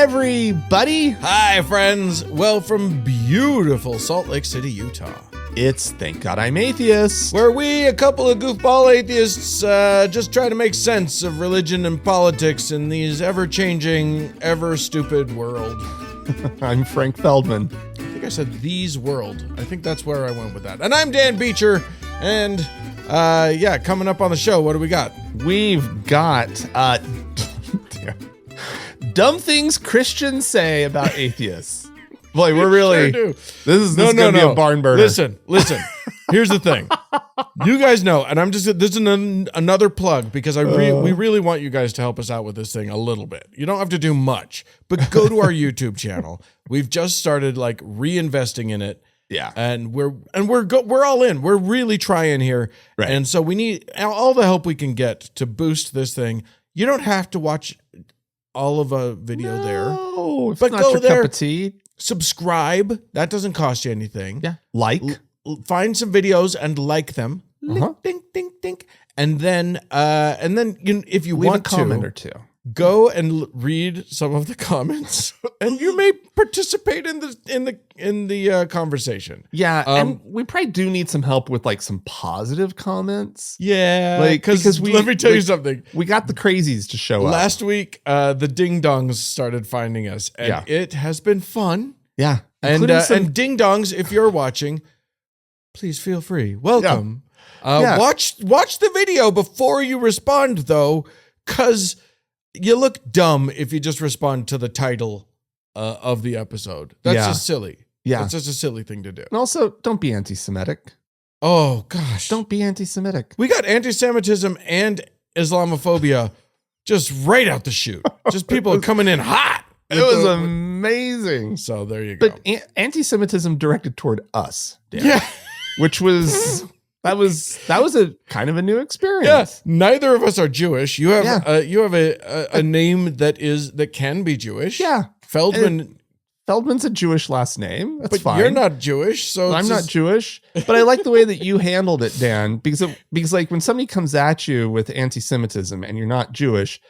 everybody. Hi, friends. Well, from beautiful Salt Lake City, Utah. It's Thank God I'm Atheist, where we, a couple of goofball atheists, just try to make sense of religion and politics in these ever-changing, ever-stupid world. I'm Frank Feldman. I think I said these world. I think that's where I went with that. And I'm Dan Beecher, and coming up on the show, what do we got? We've got dumb things Christians say about atheists. Boy, we're really Sure do. this is gonna be a barn burner. Listen. Here's the thing. You guys know, and this is another plug because we really want you guys to help us out with this thing a little bit. You don't have to do much, but go to our YouTube channel. We've just started like reinvesting in it. Yeah, and we're all in. We're really trying here, right. And so we need all the help we can get to boost this thing. You don't have to watch all of a video there, but not go your there. Cup of tea. Subscribe. That doesn't cost you anything. Yeah. Like. Find some videos and like them. Ding, ding, ding. And then if you leave want a comment to, or two. Go and read some of the comments, and you may participate in the conversation. Yeah, and we probably do need some help with like some positive comments. Yeah, because let me tell you something. We got the crazies to show up last week. The ding dongs started finding us, and it has been fun. Yeah, and ding dongs, if you're watching, please feel free. Welcome. Watch the video before you respond, though, because you look dumb if you just respond to the title of the episode. That's just silly. Yeah. That's just a silly thing to do. And also, don't be anti-Semitic. Oh, gosh. Don't be anti-Semitic. We got anti-Semitism and Islamophobia just right out the chute. Just people coming in hot. It was amazing. So there you go. But anti-Semitism directed toward us. Dan, yeah. Which was... That was a kind of a new experience. Yeah, neither of us are Jewish. You have a name that can be Jewish. Yeah, Feldman's a Jewish last name. That's fine. You're not Jewish, so I'm not Jewish. But I like the way that you handled it, Dan, because like when somebody comes at you with anti-Semitism and you're not Jewish,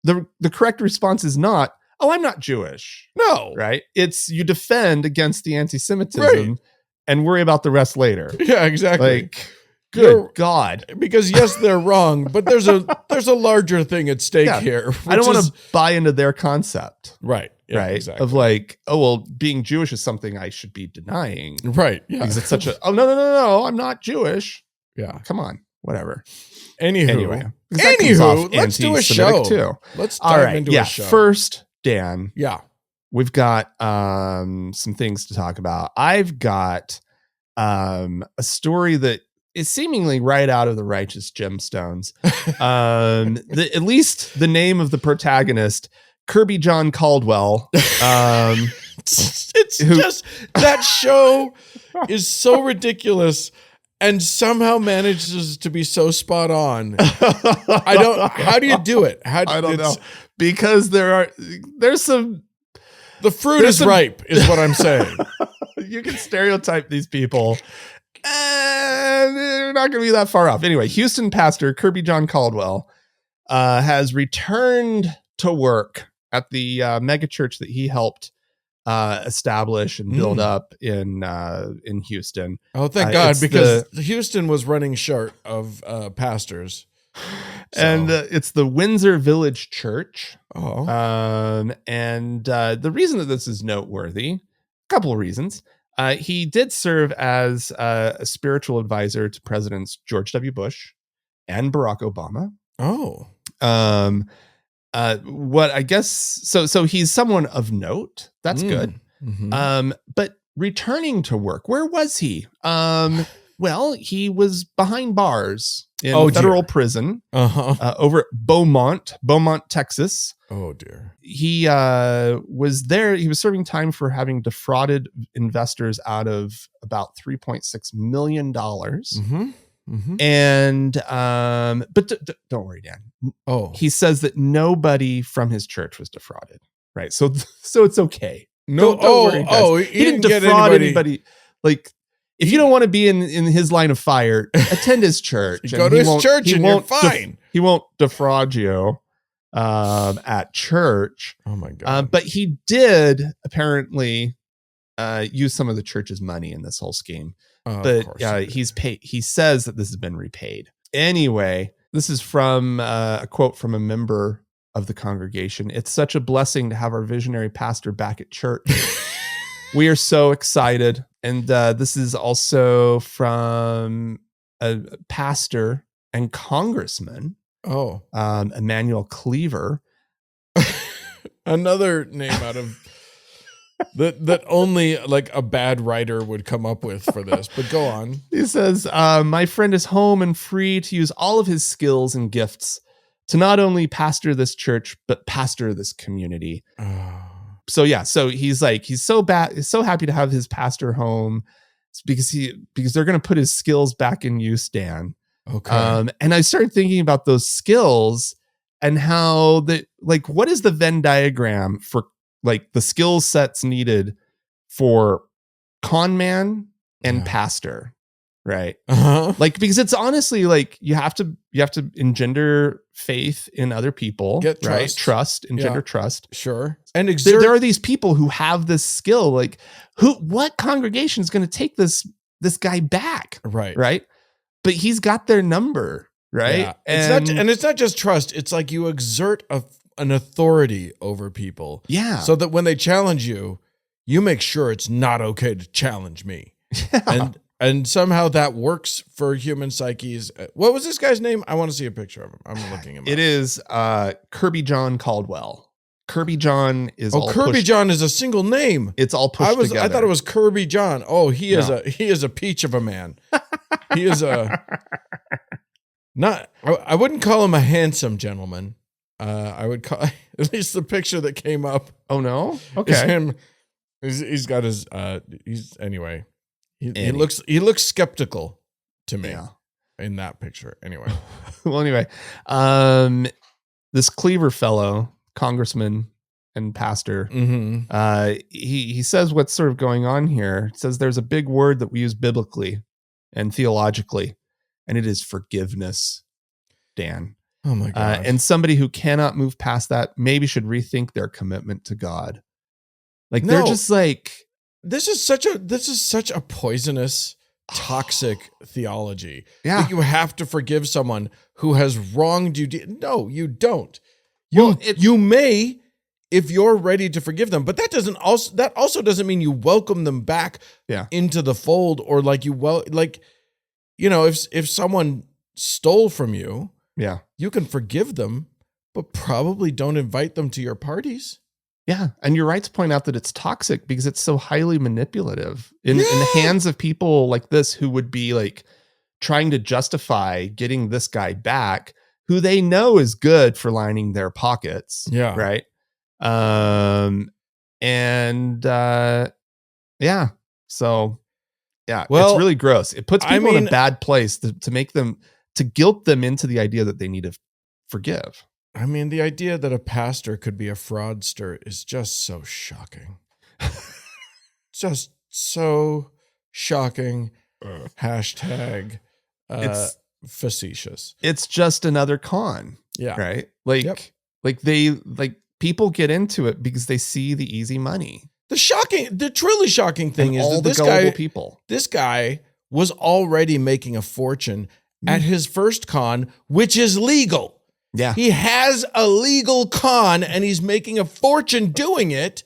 the correct response is not, "Oh, I'm not Jewish." No, right? It's you defend against the anti-Semitism and worry about the rest later. Yeah, exactly. Like. Good God. Because yes, they're wrong, but there's a larger thing at stake here. I don't want to buy into their concept. Right. Yeah, right. Exactly. Of like, oh, well, being Jewish is something I should be denying. Right. Yeah. Because it's such a, oh, no, I'm not Jewish. Yeah. Come on. Whatever. Anyway, let's do a show. Too. Let's dive into a show. First, Dan. Yeah. We've got some things to talk about. I've got a story that is seemingly right out of the Righteous Gemstones. At least the name of the protagonist, Kirbyjon Caldwell. It's just that show is so ridiculous and somehow manages to be so spot on. How do you do it? I don't know. Because there's some. The fruit is ripe, is what I'm saying. You can stereotype these people. And they're not going to be that far off. Anyway, Houston pastor Kirbyjon Caldwell has returned to work at the megachurch that he helped establish and build up in Houston. Oh, thank God, because Houston was running short of pastors. So. And it's the Windsor Village Church. Oh. And the reason that this is noteworthy, a couple of reasons. He did serve as a spiritual advisor to Presidents George W. Bush and Barack Obama. Oh. What I guess so he's someone of note. That's good. Mm-hmm. But returning to work, where was he? Well, he was behind bars in federal prison over at Beaumont, Texas. Oh, dear. He was there. He was serving time for having defrauded investors out of about $3.6 million. Mm-hmm. Mm-hmm. And but don't worry, Dan. Oh, he says that nobody from his church was defrauded. Right. So it's okay. No. Don't worry, he didn't defraud anybody. Like, if you don't want to be in his line of fire, attend his church. Go to his church and you're fine. He won't defraud you. at church. Oh my God. But he did apparently use some of the church's money in this whole scheme. But he's paid. He says that this has been repaid. Anyway, this is from a quote from a member of the congregation. "It's such a blessing to have our visionary pastor back at church. We are so excited." And this is also from a pastor and congressman. Emmanuel Cleaver. Another name out of that only like a bad writer would come up with for this, but go on. He says, "My friend is home and free to use all of his skills and gifts to not only pastor this church, but pastor this community." So yeah, so he's so happy to have his pastor home because they're going to put his skills back in use, Dan. Okay. And I started thinking about those skills and how what is the Venn diagram for like the skill sets needed for con man and pastor, right? Like, because it's honestly like you have to engender faith in other people, get right? Trust, engender trust. Sure. And there are these people who have this skill. Like, what congregation is going to take this guy back? Right. But he's got their number, right? Yeah. It's not just trust. It's like you exert an authority over people. Yeah. So that when they challenge you, you make sure it's not okay to challenge me. Yeah. And somehow that works for human psyches. What was this guy's name? I want to see a picture of him. I'm looking him up. It is Kirbyjon Caldwell. Kirbyjon is Kirbyjon is a single name. It's all pushed together. I thought it was Kirbyjon. Oh, he is a peach of a man. He is I wouldn't call him a handsome gentleman. I would call, at least the picture that came up. Oh no. Okay. Him. He's got his anyway. He looks skeptical to me in that picture. Anyway. Well, anyway, this Cleaver fellow, congressman and pastor, he says what's sort of going on here. He says there's a big word that we use biblically and theologically, and it is forgiveness, Dan. Oh my God. And somebody who cannot move past that maybe should rethink their commitment to God. Like, they're just like, this is such a poisonous, toxic theology. Yeah. That you have to forgive someone who has wronged you. No, you don't. You may, if you're ready to forgive them, but that also doesn't mean you welcome them back into the fold, or like if someone stole from you, you can forgive them, but probably don't invite them to your parties. Yeah. And you're right to point out that it's toxic because it's so highly manipulative in the hands of people like this, who would be like trying to justify getting this guy back, who they know is good for lining their pockets. Yeah. Right. So yeah, it's really gross. It puts people in a bad place to guilt them into the idea that they need to forgive. I mean, the idea that a pastor could be a fraudster is just so shocking. Just so shocking. Hashtag it's facetious. It's just another con. Yeah. Right. People get into it because they see the easy money. The truly shocking thing is that this guy was already making a fortune at his first con, which is legal. Yeah. He has a legal con and he's making a fortune doing it.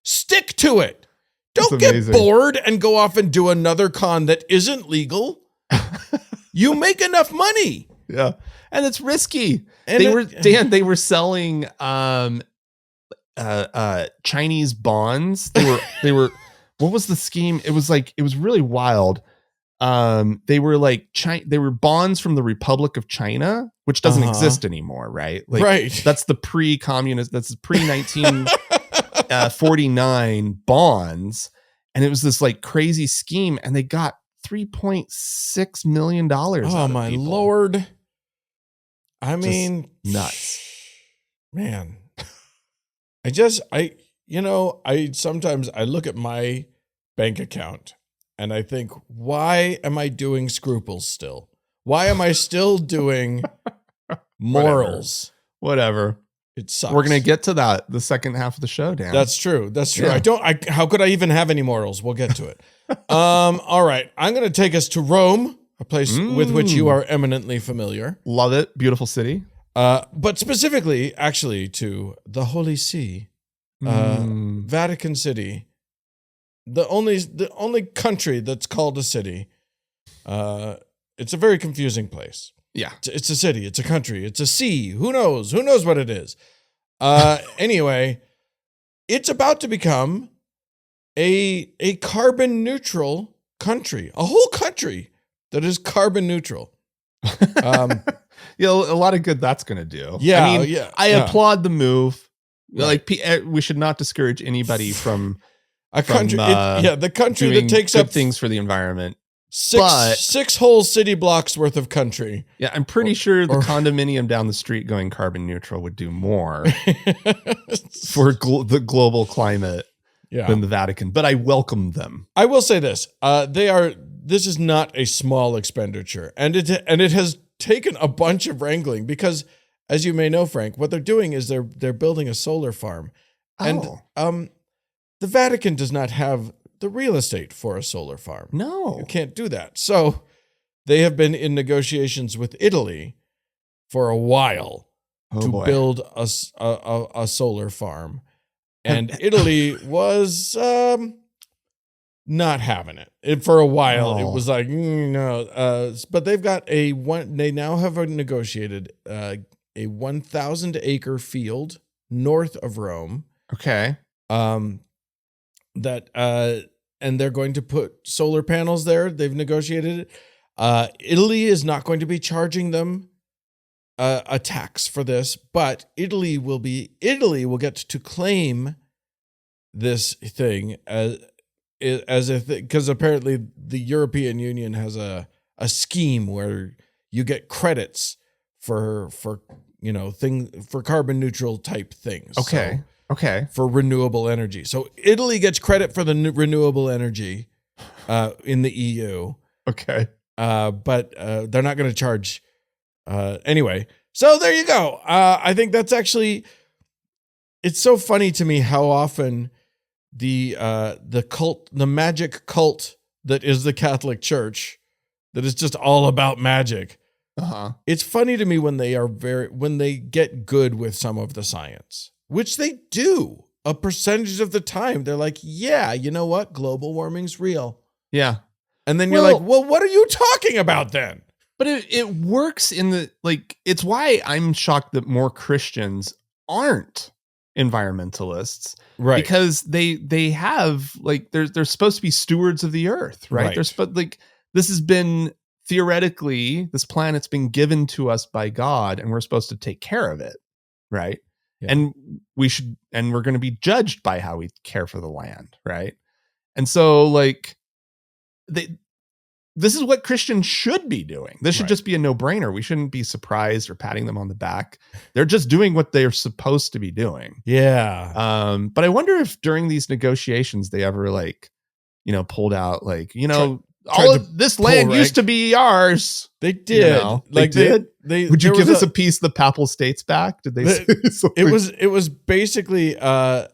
Stick to it. Don't get bored and go off and do another con that isn't legal. You make enough money. Yeah. And it's risky. And they were selling Chinese bonds. They were what was the scheme? It was really wild. They were bonds from the Republic of China, which doesn't exist anymore, right? Right. That's the pre-communist, that's the pre-1949 bonds. And it was this like crazy scheme, and they got $3.6 million. Oh my Lord. I mean, nuts. Man. Sometimes I look at my bank account and I think, why am I doing scruples still? Why am I still doing morals? Whatever. It sucks. We're going to get to that the second half of the show, Dan. That's true. Yeah. How could I even have any morals? We'll get to it. All right. I'm going to take us to Rome, a place with which you are eminently familiar. Love it. Beautiful city. But specifically, actually, to the Holy See, Vatican City, the only country that's called a city. It's a very confusing place. Yeah. It's a city. It's a country. It's a sea. Who knows? Who knows what it is? Anyway, it's about to become a carbon neutral country, a whole country that is carbon neutral. A lot of good that's going to do. Yeah. I mean, I applaud the move. Right. Like, we should not discourage anybody from a country. The country that takes good up things for the environment. Six whole city blocks worth of country. Yeah, I'm pretty sure the condominium down the street going carbon neutral would do more for the global climate than the Vatican. But I welcome them. I will say this: This is not a small expenditure, and it has taken a bunch of wrangling because, as you may know, Frank, what they're doing is they're building a solar farm, and the Vatican does not have the real estate for a solar farm. No. You can't do that. So they have been in negotiations with Italy for a while to build a solar farm. And Italy was not having it. For a while, it was like, no. But they've got they now have negotiated a 1,000 acre field north of Rome. Okay. And they're going to put solar panels there. They've negotiated it. Italy is not going to be charging them a tax for this, but Italy will get to claim this thing as a thing, because apparently the European Union has a scheme where you get credits for carbon neutral type things. Okay. Okay. For renewable energy. So Italy gets credit for the renewable energy in the EU. Okay. But they're not going to charge anyway. So there you go. I think that's actually, it's so funny to me how often the magic cult that is the Catholic Church, that is just all about magic. It's funny to me when they get good with some of the science. Which they do a percentage of the time. They're like, yeah, you know what? Global warming's real. Yeah. And then you're like, well, what are you talking about then? But it works it's why I'm shocked that more Christians aren't environmentalists. Right. Because they have they're supposed to be stewards of the earth, right? They're supposed this has been theoretically, this planet's been given to us by God and we're supposed to take care of it. Right. Yeah. And we're going to be judged by how we care for the land, right? And so, this is what Christians should be doing. This should just be a no-brainer. We shouldn't be surprised or patting them on the back. They're just doing what they're supposed to be doing. Yeah. But I wonder if during these negotiations they ever pulled out all of this land used to be ours. They did. They did. Would you give us a piece of the Papal States back? Did they say something? It was basically I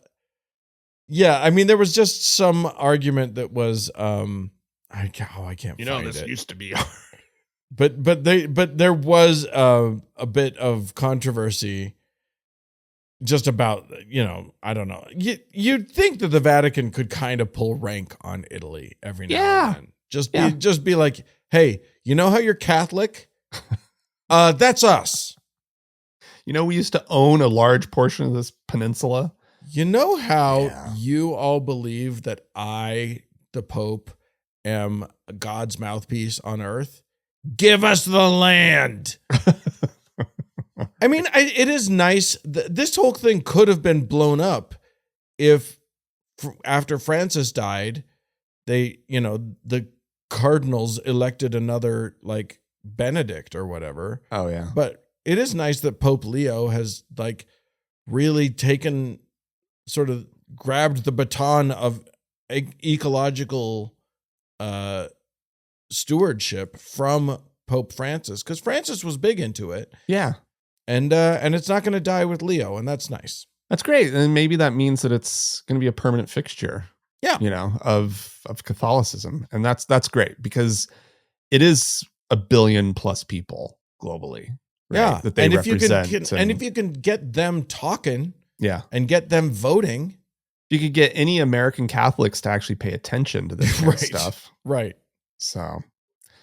mean, there was just some argument that was I can't find this it. used to be ours. But there was a bit of controversy just about, I don't know. You'd think that the Vatican could kind of pull rank on Italy every now and then. Just be like, hey, you know how you're Catholic? That's us. We used to own a large portion of this peninsula. You know how you all believe that I, the Pope, am God's mouthpiece on earth? Give us the land. I mean, it is nice. This whole thing could have been blown up if after Francis died, the cardinals elected another Benedict or whatever. Oh yeah. But it is nice that Pope Leo has really taken, sort of grabbed the baton of ecological stewardship from Pope Francis, because Francis was big into it. Yeah. And it's not going to die with Leo, and that's nice. That's great. And maybe that means that it's going to be a permanent fixture, of Catholicism. And that's great, because it is 1 billion plus people globally. Right, yeah. that they represent. If you can get them talking, and get them voting, you could get any American Catholics to actually pay attention to this kind of stuff. Right. So,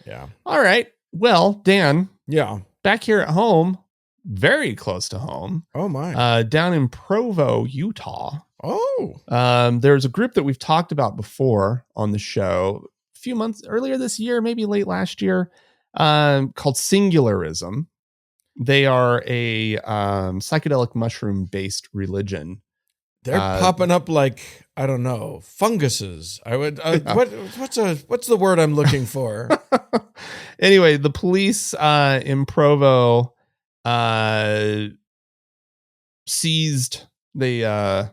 yeah. All right. Well, Dan. Yeah. Back here at home, very close to home. Oh my. Down in Provo, Utah. Oh. There's a group that we've talked about before on the show a few months earlier this year, maybe late last year, called Singularism. They are a psychedelic mushroom based religion. They're popping up like, I don't know, funguses. I would what's the word I'm looking for? Anyway, the police in Provo seized all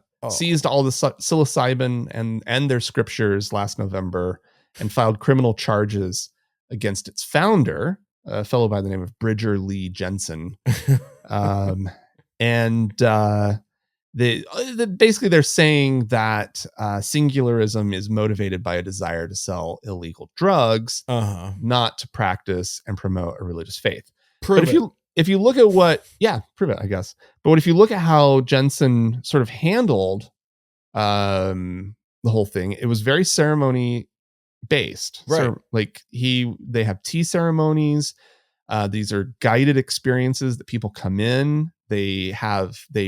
the psilocybin and their scriptures last November and filed criminal charges against its founder, a fellow by the name of Bridger Lee Jensen. Basically they're saying that singularism is motivated by a desire to sell illegal drugs, not to practice and promote a religious faith. Prove if you look at prove it, I guess. But if you look at how Jensen sort of handled the whole thing, it was very ceremony based. Right. So, like they have tea ceremonies. These are guided experiences that people come in. They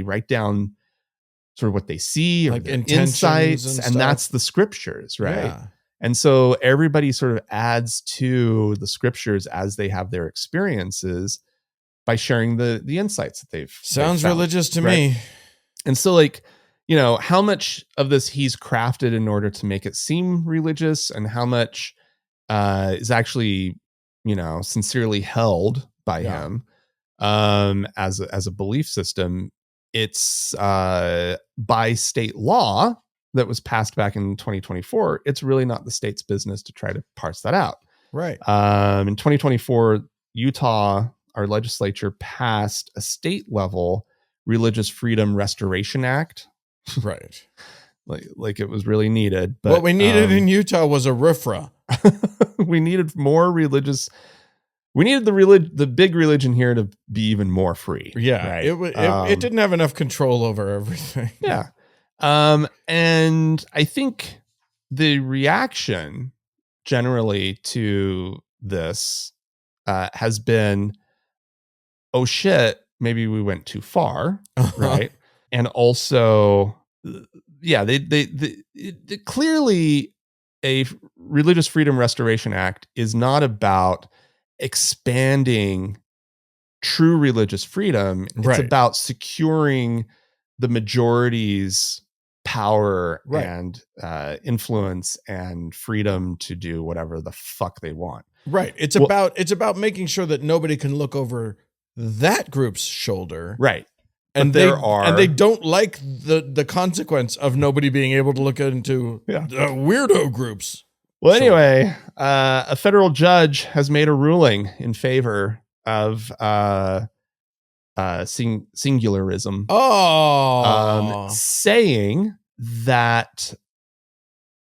write down sort of what they see, or like insights, and that's the scriptures, right? Yeah. And so everybody sort of adds to the scriptures as they have their experiences by sharing the insights that they've Sounds found, religious to right? me. And so, like, how much of this he's crafted in order to make it seem religious, and how much is actually, sincerely held by him as a belief system. It's by state law that was passed back in 2024. It's really not the state's business to try to parse that out. Right. In 2024, Utah, our legislature, passed a state level Religious Freedom Restoration Act. Right. like it was really needed. But what we needed in Utah was a RFRA. We needed more religious. We needed the big religion here to be even more free. Yeah, right? It didn't have enough control over everything. Yeah. And I think the reaction generally to this has been, oh shit, maybe we went too far, right? And also, they clearly a Religious Freedom Restoration Act is not about expanding true religious freedom. It's about securing the majority's power and influence and freedom to do whatever the fuck they want. Right. It's about making sure that nobody can look over that group's shoulder. Right. And they don't like the consequence of nobody being able to look into weirdo groups. Well, anyway, a federal judge has made a ruling in favor of singularism. Saying that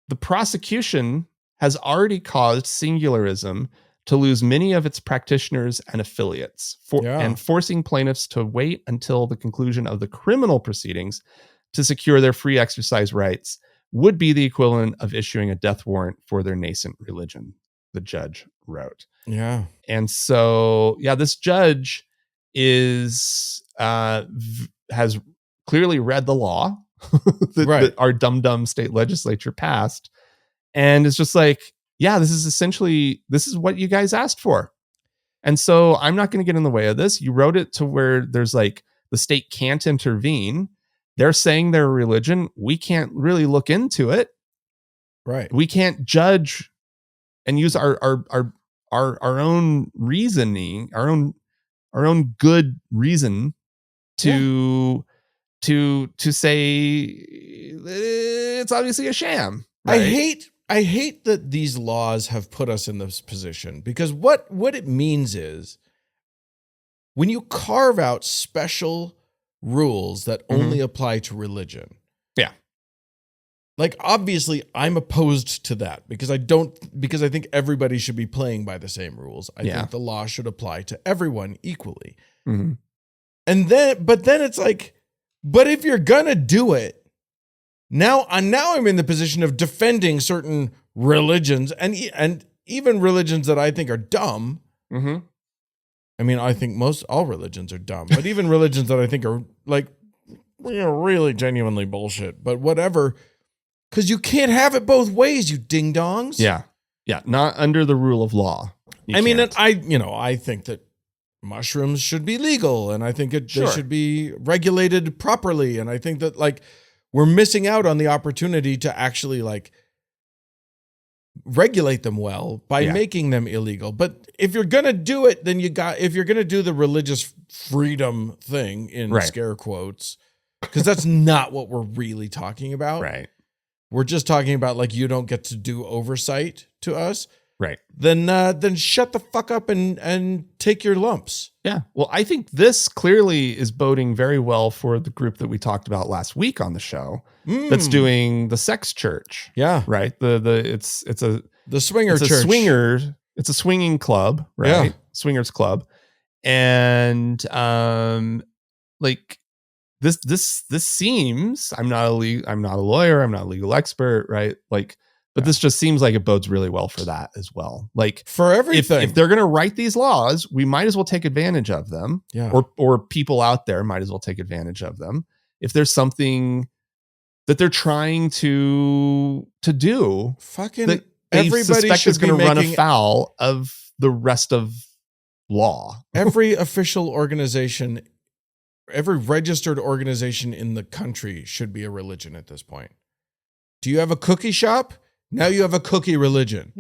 the prosecution has already caused singularism to lose many of its practitioners and affiliates, and forcing plaintiffs to wait until the conclusion of the criminal proceedings to secure their free exercise rights would be the equivalent of issuing a death warrant for their nascent religion, the judge wrote. Yeah. And so, this judge has clearly read the law that our dumb state legislature passed, and it's just like, this is what you guys asked for. And so I'm not going to get in the way of this. You wrote it to where there's like the state can't intervene. They're saying they're a religion. We can't really look into it. Right. We can't judge and use our own reasoning, our own good reason to say it's obviously a sham. Right? I hate that these laws have put us in this position, because what it means is when you carve out special rules that only apply to religion. Yeah. Like, obviously, I'm opposed to that because I think everybody should be playing by the same rules. I think the law should apply to everyone equally. Mm-hmm. But then it's like, but if you're gonna do it, now I'm in the position of defending certain religions and even religions that I think are dumb. Mm-hmm. I mean, I think all religions are dumb, but even religions that I think are like really genuinely bullshit, but whatever. Because you can't have it both ways, you ding-dongs. Yeah. Yeah. Not under the rule of law. I mean, I think that mushrooms should be legal, and I think they should be regulated properly. And I think that, like, we're missing out on the opportunity to actually, like, regulate them well by making them illegal. But if you're going to do it, then if you're going to do the religious freedom thing in scare quotes, because that's not what we're really talking about. Right. We're just talking about, like, you don't get to do oversight to us. Right. Then shut the fuck up and take your lumps. Yeah. Well, I think this clearly is boding very well for the group that we talked about last week on the show that's doing the sex church. Yeah. Right. It's a swinger church. It's a swinging club, right? Yeah. Swingers club. And like this seems, I'm not a lawyer, I'm not a legal expert, right? Like, but this just seems like it bodes really well for that as well. Like, for everything. If they're going to write these laws, we might as well take advantage of them. Yeah. Or people out there might as well take advantage of them. If there's something that they're trying to do, fucking that everybody should is going to run afoul of the rest of law. Every official organization, every registered organization in the country should be a religion at this point. Do you have a cookie shop? Now you have a cookie religion.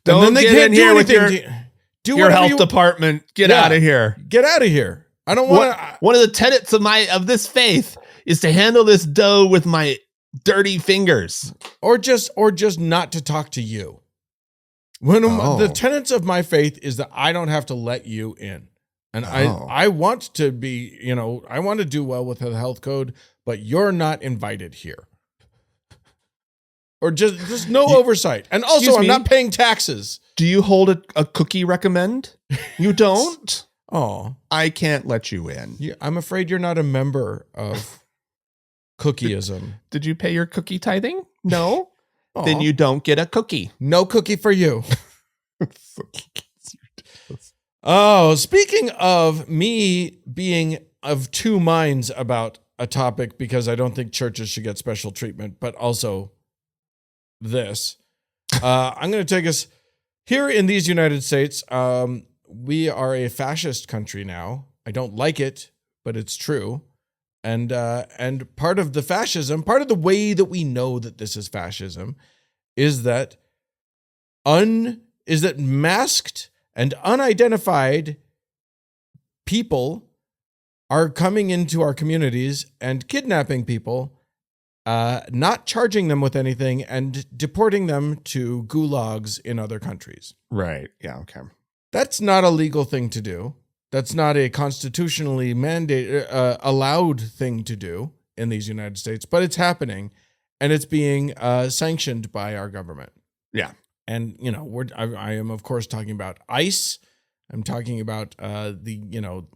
Don't and then they get can't in do here anything. with your health department. Get out of here. Get out of here. I don't want to. One of the tenets of this faith is to handle this dough with my dirty fingers, or just not to talk to you. The tenets of my faith is that I don't have to let you in. And I want to be, I want to do well with the health code, but you're not invited here. Or just no oversight. And also, I'm not paying taxes. Do you hold a cookie recommend? You don't? Oh. I can't let you in. I'm afraid you're not a member of cookieism. Did you pay your cookie tithing? No? Then you don't get a cookie. No cookie for you. Oh, speaking of me being of two minds about a topic, because I don't think churches should get special treatment, but also this, I'm going to take us here in these United States. We are a fascist country now. I don't like it, but it's true. And part of the fascism, part of the way that we know that this is fascism, is that masked and unidentified people are coming into our communities and kidnapping people, not charging them with anything, and deporting them to gulags in other countries. Right. Yeah. Okay. That's not a legal thing to do. That's not a constitutionally allowed thing to do in these United States, but it's happening, and it's being sanctioned by our government. Yeah. And, I am, of course, talking about ICE. I'm talking about the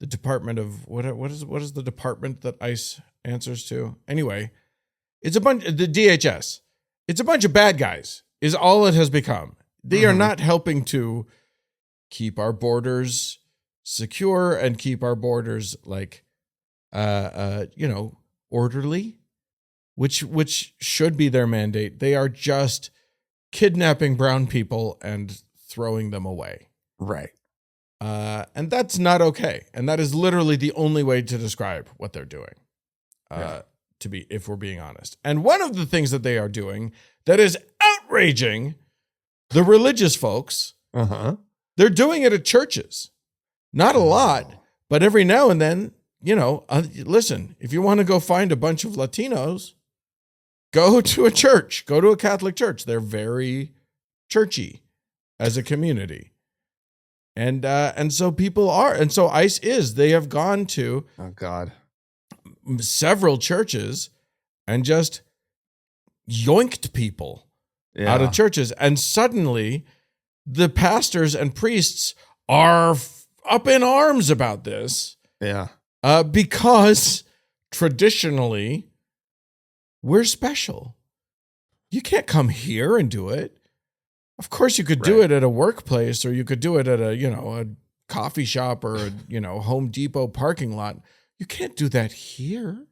Department of what is the department that ICE answers to? Anyway, it's the DHS. It's a bunch of bad guys is all it has become. They are not helping to keep our borders secure and keep our borders orderly, which should be their mandate. They are just kidnapping brown people and throwing them away. Right. And that's not okay. And that is literally the only way to describe what they're doing, if we're being honest. And one of the things that they are doing that is outraging the religious folks, they're doing it at churches. Not a lot, but every now and then, listen, if you want to go find a bunch of Latinos, go to a church, go to a Catholic church. They're very churchy as a community. And so people are, and so ICE is. They have gone to several churches and just yoinked people out of churches, and suddenly the pastors and priests are up in arms about this. Yeah, because traditionally we're special. You can't come here and do it. Of course, you could do it at a workplace, or you could do it at a coffee shop or a Home Depot parking lot. You can't do that here.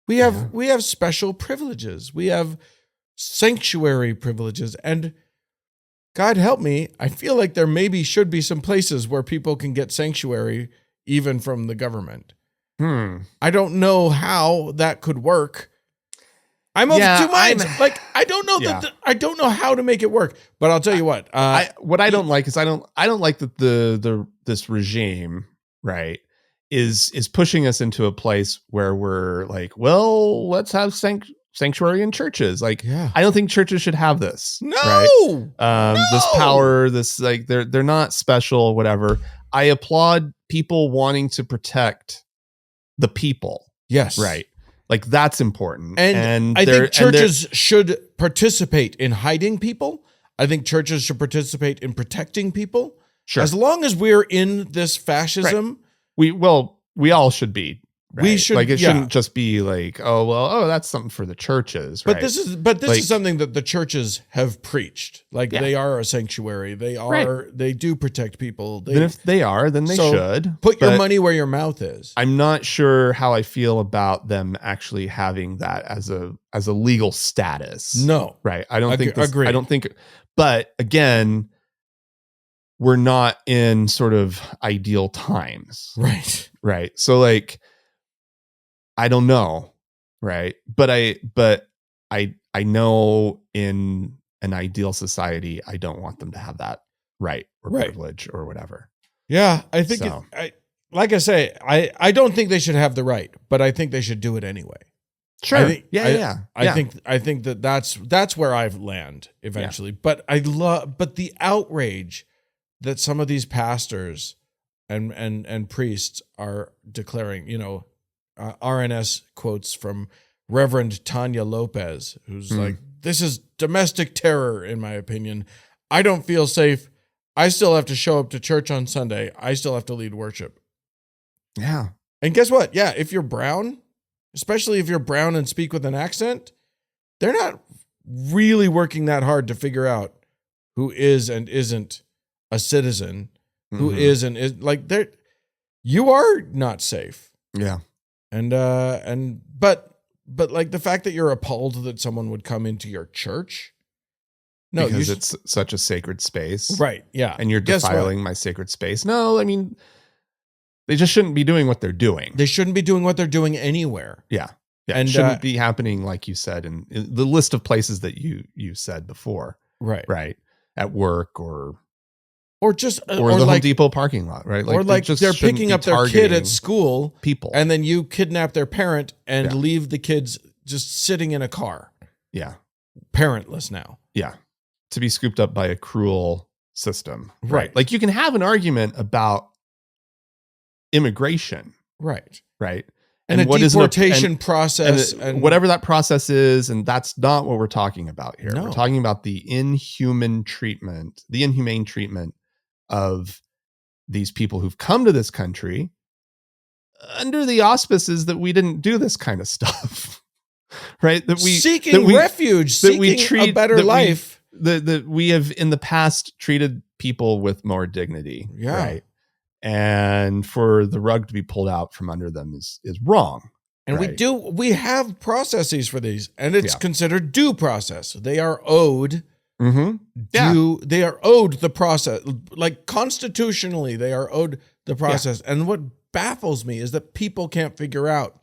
We have special privileges. We have sanctuary privileges, and God help me, I feel like there maybe should be some places where people can get sanctuary even from the government. I don't know how that could work. I'm of two minds. I don't know I don't know how to make it work. But I'll tell you what. What I don't like is I don't like that this regime, right, is pushing us into a place where we're like, well, let's have sanctuary in churches. Like, I don't think churches should have this. No. Right? This power, this like they're not special, whatever. I applaud people wanting to protect the people. Yes. Right. Like, that's important. And I think churches should participate in hiding people. I think churches should participate in protecting people. Sure. As long as we're in this fascism. Right. We all should be. Right? We should, like, it shouldn't just be like, that's something for the churches. Right? But this is something that the churches have preached. Like, they are a sanctuary. They do protect people. Then if they are, then they should put your money where your mouth is. I'm not sure how I feel about them actually having that as a legal status. No, right. I don't think. Agree. I don't think. But again, we're not in sort of ideal times. Right. Right. So, like, I don't know, right? But I know in an ideal society, I don't want them to have that right or privilege or whatever. Yeah, I think like I say, I don't think they should have the right, but I think they should do it anyway. Sure. I think that's where I land eventually. Yeah. But the outrage that some of these pastors and priests are declaring, RNS quotes from Reverend Tanya Lopez, who's like, this is domestic terror, in my opinion. I don't feel safe. I still have to show up to church on Sunday. I still have to lead worship. Yeah. And guess what? Yeah, if you're brown, especially if you're brown and speak with an accent, they're not really working that hard to figure out who is and isn't a citizen, who is and is like, you are not safe. Yeah. But like the fact that you're appalled that someone would come into your church. No, because it's such a sacred space. Right. Yeah. And you're defiling my sacred space. No, I mean, they just shouldn't be doing what they're doing. They shouldn't be doing what they're doing anywhere. Yeah. And it shouldn't be happening, like you said, in the list of places that you said before. Right. Right. At work or just the Home Depot parking lot, right? Like, or like they're picking up their kid at school, people, and then you kidnap their parent and leave the kids just sitting in a car. Yeah. Parentless now. Yeah. To be scooped up by a cruel system. Right. Like, you can have an argument about immigration. Right. Right. And a deportation process. And whatever that process is. And that's not what we're talking about here. No. We're talking about the inhumane treatment of these people who've come to this country under the auspices that we didn't do this kind of stuff. Right. Seeking refuge, seeking a better life. That we have in the past treated people with more dignity. Yeah. Right. And for the rug to be pulled out from under them is wrong. And we have processes for these, and it's considered due process. They are owed they are owed the process. Like, constitutionally, they are owed the process. Yeah. And what baffles me is that people can't figure out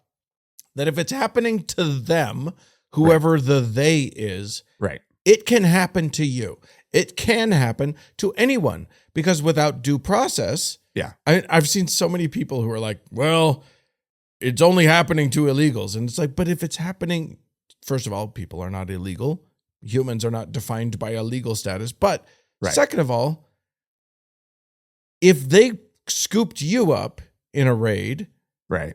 that if it's happening to them, whoever the they is, it can happen to you. It can happen to anyone, because without due process, I've seen so many people who are like, well, it's only happening to illegals. And it's like, but if it's happening, first of all, people are not illegal. Humans are not defined by a legal status. But second of all, if they scooped you up in a raid, Right.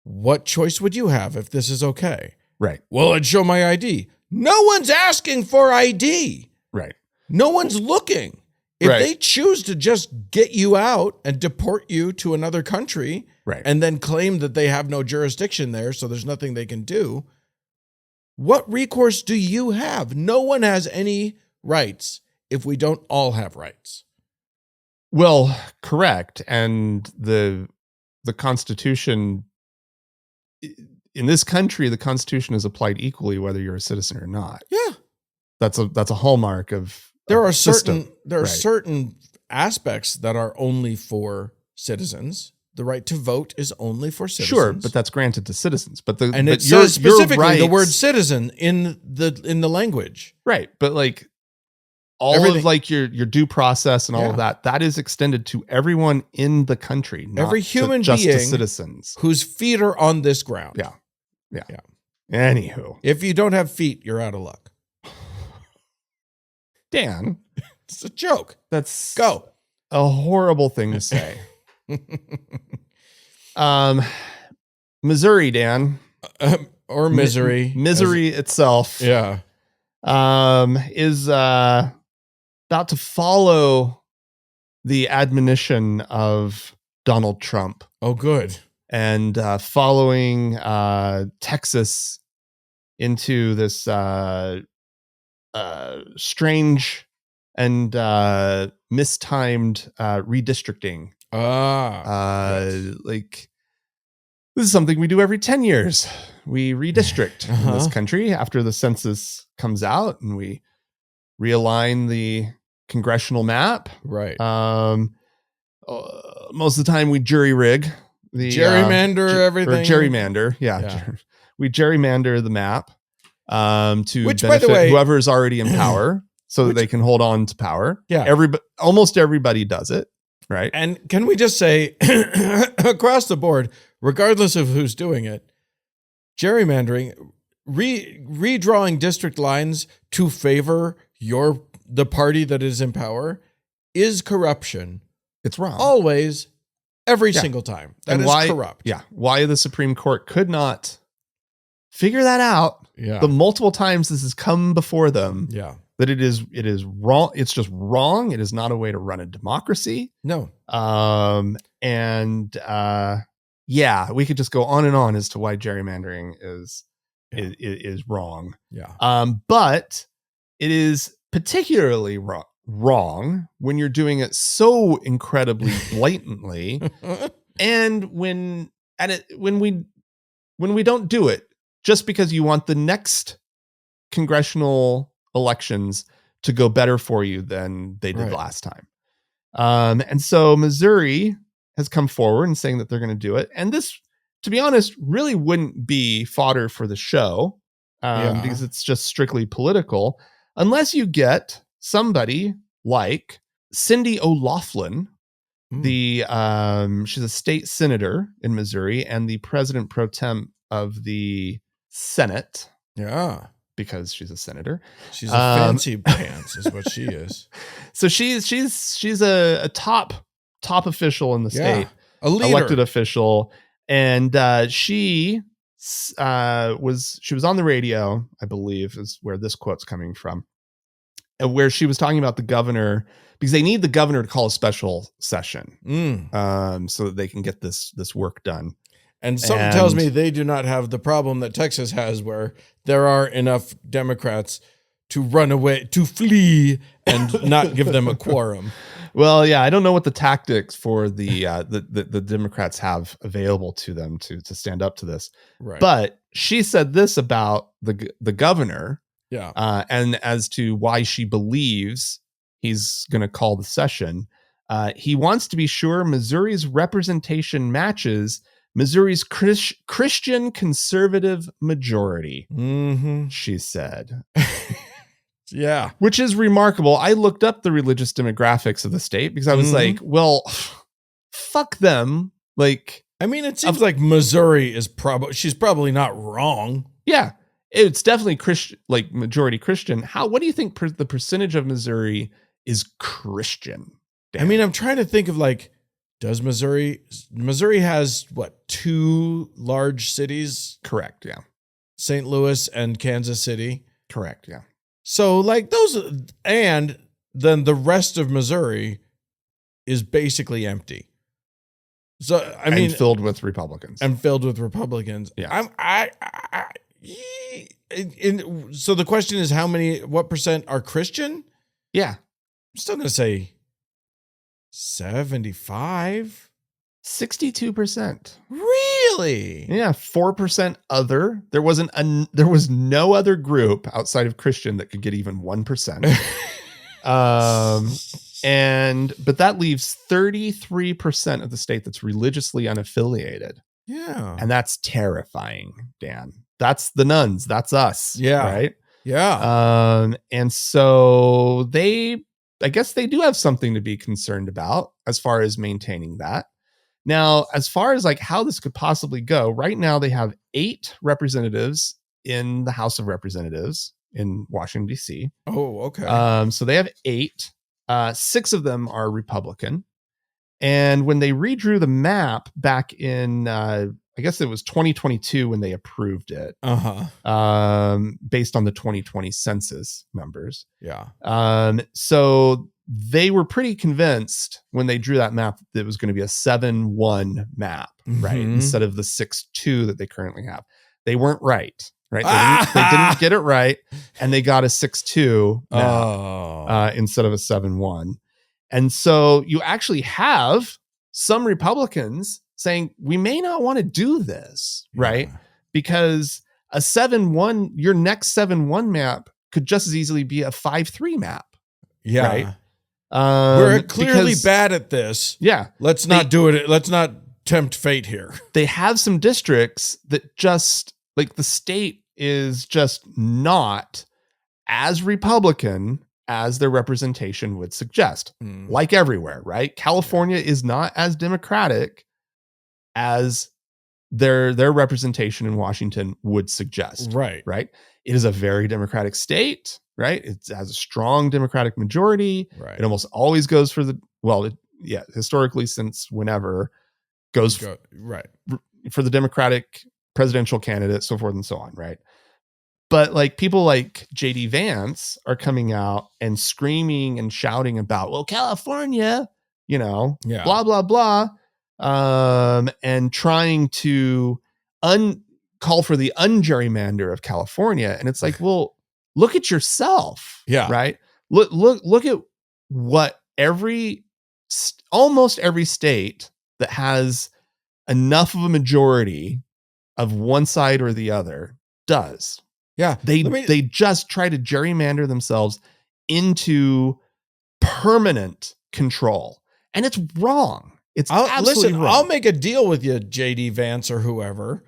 what choice would you have if this is okay? Right. Well, I'd show my ID. No one's asking for ID. Right. No one's looking. If Right. they choose to just get you out and deport you to another country, Right. and then claim that they have no jurisdiction there, so there's nothing they can do, what recourse do you have? No one has any rights if we don't all have rights. Well, correct. And the Constitution, in this country, the Constitution is applied equally whether you're a citizen or not. Yeah. That's a hallmark of There are system. certain aspects that are only for citizens. The right to vote is only for citizens. Sure, but that's granted to citizens. And it says specifically the word citizen in the language. Right. But like all of like your due process and all of that is extended to everyone in the country, not every human just being to citizens whose feet are on this ground. Yeah. Anywho, if you don't have feet, you're out of luck. Dan, it's a joke. That's Go. a horrible thing to say. Missouri, Dan, or misery, misery itself, yeah, is about to follow the admonition of Donald Trump. Oh, good. And following Texas into this strange and mistimed redistricting. Yes. Like this is something we do every 10 years. We redistrict in this country after the census comes out, and we realign the congressional map. Right. Most of the time we jury rig the gerrymander everything. Or gerrymander. Yeah. We gerrymander the map to which, benefit by the way, whoever's already in power so that they can hold on to power. Yeah. Almost everybody does it. Right. And can we just say across the board, regardless of who's doing it, gerrymandering, redrawing district lines to favor the party that is in power is corruption. It's wrong. Always, every single time. That is corrupt. Yeah. Why the Supreme Court could not figure that out the multiple times this has come before them. Yeah. That it is wrong. It's just wrong. It is not a way to run a democracy. No. We could just go on and on as to why gerrymandering is wrong. Yeah. But it is particularly wrong when you're doing it so incredibly blatantly, and when we don't do it just because you want the next congressional elections to go better for you than they did last time. And so Missouri has come forward and saying that they're going to do it. And this, to be honest, really wouldn't be fodder for the show because it's just strictly political, unless you get somebody like Cindy O'Loughlin, she's a state senator in Missouri and the president pro tem of the Senate. Yeah. Because she's a senator. She's a fancy pants is what she is. So she's a top official in the state, a leader. Elected official. And she was on the radio, I believe is where this quote's coming from, where she was talking about the governor, because they need the governor to call a special session so that they can get this work done. And something tells me they do not have the problem that Texas has, where there are enough Democrats to run away, to flee, and not give them a quorum. Well, yeah, I don't know what the tactics for the Democrats have available to them to stand up to this. Right. But she said this about the governor, and as to why she believes he's going to call the session. He wants to be sure Missouri's representation matches Missouri's Christian conservative majority, she said. Yeah. Which is remarkable. I looked up the religious demographics of the state because I was like, well, fuck them. Like, I mean, it seems like Missouri is she's probably not wrong. Yeah. It's definitely Christian, like majority Christian. What do you think the percentage of Missouri is Christian? I mean, I'm trying to think of like, does Missouri has what, 2 large cities? Correct. Yeah. St. Louis and Kansas City. Correct. Yeah. So like those, and then the rest of Missouri is basically empty. So I mean, filled with Republicans. Yeah. So the question is, what percent are Christian? Yeah. I'm still going to say 75. 62%. Really? Yeah. 4% other. There was no other group outside of Christian that could get even 1%. But that leaves 33% of the state that's religiously unaffiliated. Yeah. And that's terrifying, Dan. That's the nuns. That's us. Yeah. Right. Yeah. And so I guess they do have something to be concerned about as far as maintaining that. Now, as far as like how this could possibly go, right now they have 8 representatives in the House of Representatives in Washington, D.C. Oh, okay. So they have 8. 6 of them are Republican. And when they redrew the map back in, I guess it was 2022 when they approved it, based on the 2020 census numbers. Yeah. So they were pretty convinced when they drew that map that it was going to be a 7-1 map, right? Instead of the 6-2 that they currently have. They weren't right. Right. They didn't get it right. And they got a 6-2 map, instead of a 7-1. And so you actually have some Republicans saying we may not want to do this, right? Because a 7-1, your next 7-1 map could just as easily be a 5-3 map. Yeah. Right. We're clearly bad at this. Yeah. Let's not do it. Let's not tempt fate here. They have some districts that just like the state is just not as Republican as their representation would suggest, like everywhere, right? California is not as democratic as their representation in Washington would suggest. Right. Right. It is a very democratic state, right? It has a strong democratic majority. Right. It almost always goes for historically since whenever goes for the Democratic presidential candidate, so forth and so on. Right. But like people like JD Vance are coming out and screaming and shouting about, well, California, blah, blah, blah. And trying to call for the ungerrymander of California. And it's like, well, look at yourself. Yeah. Right. Look at what almost every state that has enough of a majority of one side or the other does. Yeah. They just try to gerrymander themselves into permanent control. And it's wrong. It's absolutely wrong. I'll make a deal with you, JD Vance or whoever.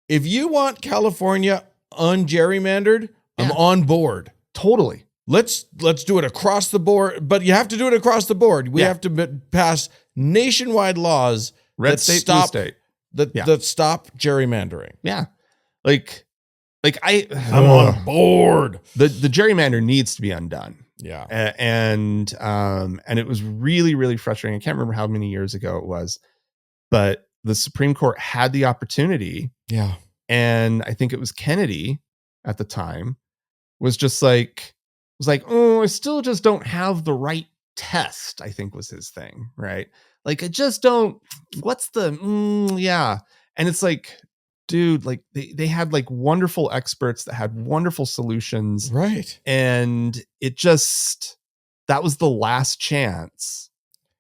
If you want California ungerrymandered, I'm on board. Totally. Let's do it across the board, but you have to do it across the board. We have to pass nationwide laws that stop gerrymandering. Yeah. I'm on board. The gerrymander needs to be undone. Yeah. And it was really, really frustrating. I can't remember how many years ago it was, but the Supreme Court had the opportunity. Yeah. And I think it was Kennedy at the time was like, oh, I still just don't have the right test, I think was his thing. Right. Like, I just don't, what's the, yeah. And it's like, dude, like they had like wonderful experts that had wonderful solutions. Right. And that was the last chance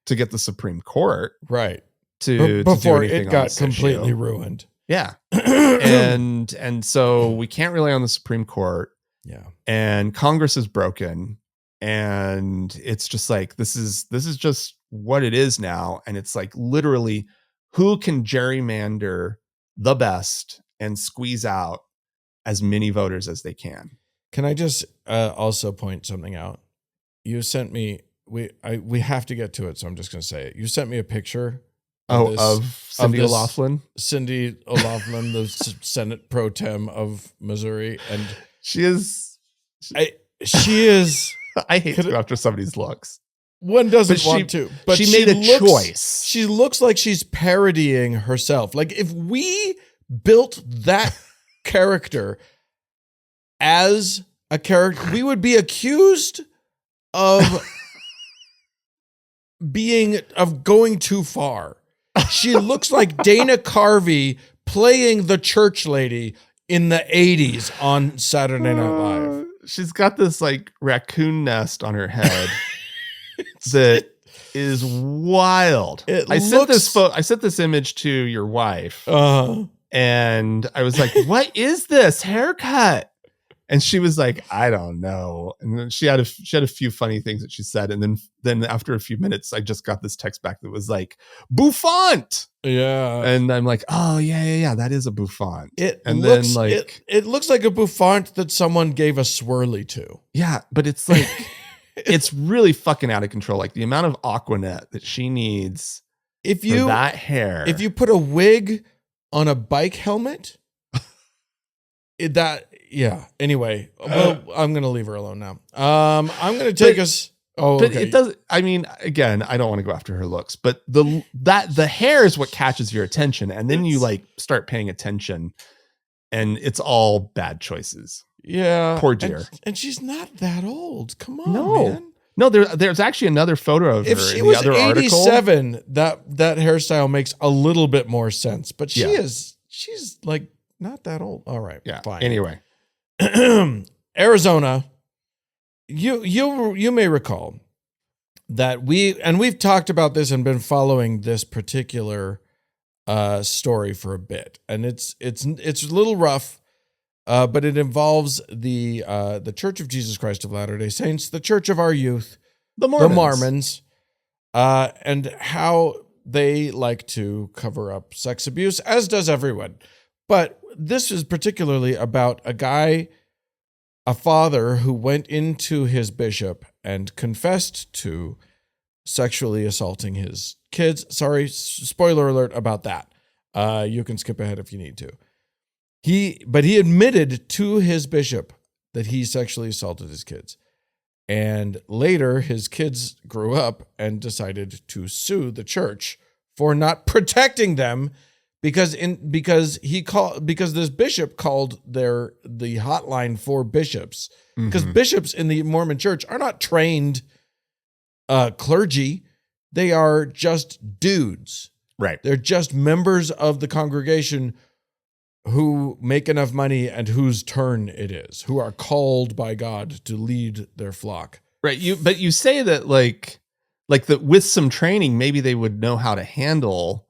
to get the Supreme Court. Right. Before it got completely ruined. Yeah. and so we can't rely on the Supreme Court. Yeah. And Congress is broken. And it's just like, this is just what it is now. And it's like literally who can gerrymander the best and squeeze out as many voters as they can. Can I just also point something out? You sent me, we have to get to it, so I'm just going to say it. You sent me a picture of Cindy O'Loughlin. Cindy O'Loughlin, the Senate Pro Tem of Missouri. And she is. I hate to go after somebody's looks. One doesn't want to. But she made a choice. She looks like she's parodying herself. Like if we built that character as a character, we would be accused of going too far. She looks like Dana Carvey playing the church lady in the 80s on Saturday Night Live. She's got this like raccoon nest on her head that is wild. I sent this image to your wife, and I was like, "What is this haircut?" And she was like, "I don't know." And then she had a few funny things that she said, and then after a few minutes, I just got this text back that was like, "Bouffant." Yeah, and I'm like, "Oh yeah, that is a bouffant." It looks like a bouffant that someone gave a swirly to. Yeah, but it's like it's really fucking out of control. Like the amount of Aquanet that she needs for that hair. If you put a wig on a bike helmet, Anyway, well, I'm going to leave her alone now. I'm going to take us. Oh, but okay. It does. I mean, again, I don't want to go after her looks, but the hair is what catches your attention, and then you like start paying attention, and it's all bad choices. Yeah, poor dear. And she's not that old. Come on, man. No, there's actually another photo of her. If she was 87, that hairstyle makes a little bit more sense. But she's like not that old. All right, yeah. Fine. Anyway. Arizona, you may recall that we've talked about this and been following this particular story for a bit, and it's a little rough, but it involves the Church of Jesus Christ of Latter-day Saints, the Church of our youth, the Mormons, and how they like to cover up sex abuse, as does everyone. But this is particularly about a father who went into his bishop and confessed to sexually assaulting his kids. Sorry, spoiler alert about that. You can skip ahead if you need to. But he admitted to his bishop that he sexually assaulted his kids. And later his kids grew up and decided to sue the church for not protecting them. Because this bishop called the hotline for bishops, because bishops in the Mormon Church are not trained clergy. They are just dudes. Right. They're just members of the congregation who make enough money and whose turn it is, who are called by God to lead their flock. Right. But you say that like that with some training, maybe they would know how to handle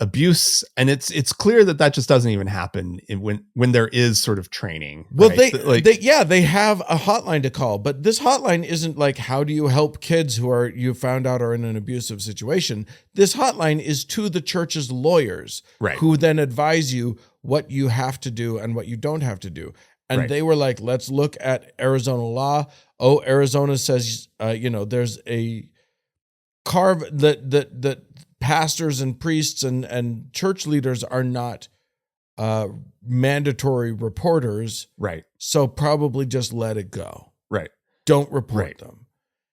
abuse, and it's clear that just doesn't even happen when there is sort of training. Well, right? they have a hotline to call, but this hotline isn't like, how do you help kids who you found out are in an abusive situation? This hotline is to the church's lawyers, right, who then advise you what you have to do and what you don't have to do. And they were like, let's look at Arizona law. Oh, Arizona says, there's a carve that pastors and priests and church leaders are not mandatory reporters. Right. So probably just let it go. Right. Don't report them.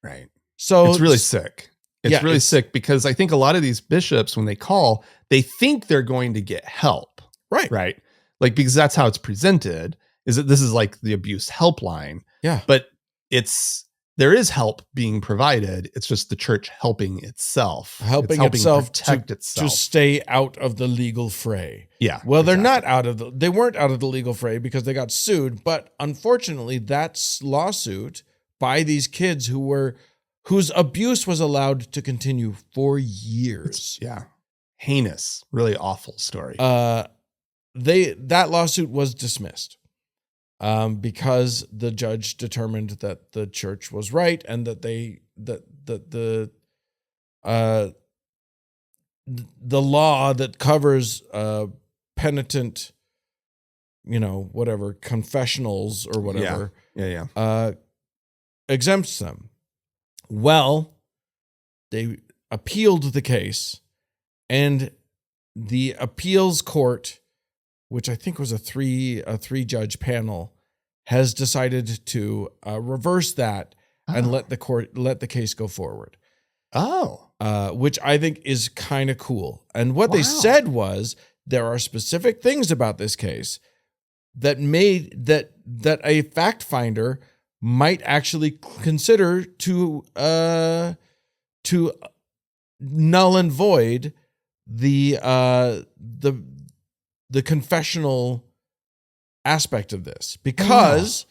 Right. So it's really sick. It's really sick because I think a lot of these bishops, when they call, they think they're going to get help. Right. Right. Like, because that's how it's presented, is that this is like the abuse helpline. Yeah. But there is help being provided. It's just the church helping itself. Helping itself protect itself. To stay out of the legal fray. Yeah. Well, they're not they weren't out of the legal fray because they got sued. But unfortunately, that lawsuit by these kids whose abuse was allowed to continue for years. Heinous, really awful story. That lawsuit was dismissed. Because the judge determined that the church was right and that the law that covers penitent, confessionals or whatever, exempts them. Well, they appealed the case, and the appeals court, which I think was a three judge panel, has decided to reverse that and let the case go forward. Oh. Which I think is kind of cool. And what they said was there are specific things about this case that made that a fact finder might actually consider to null and void the confessional aspect of this, because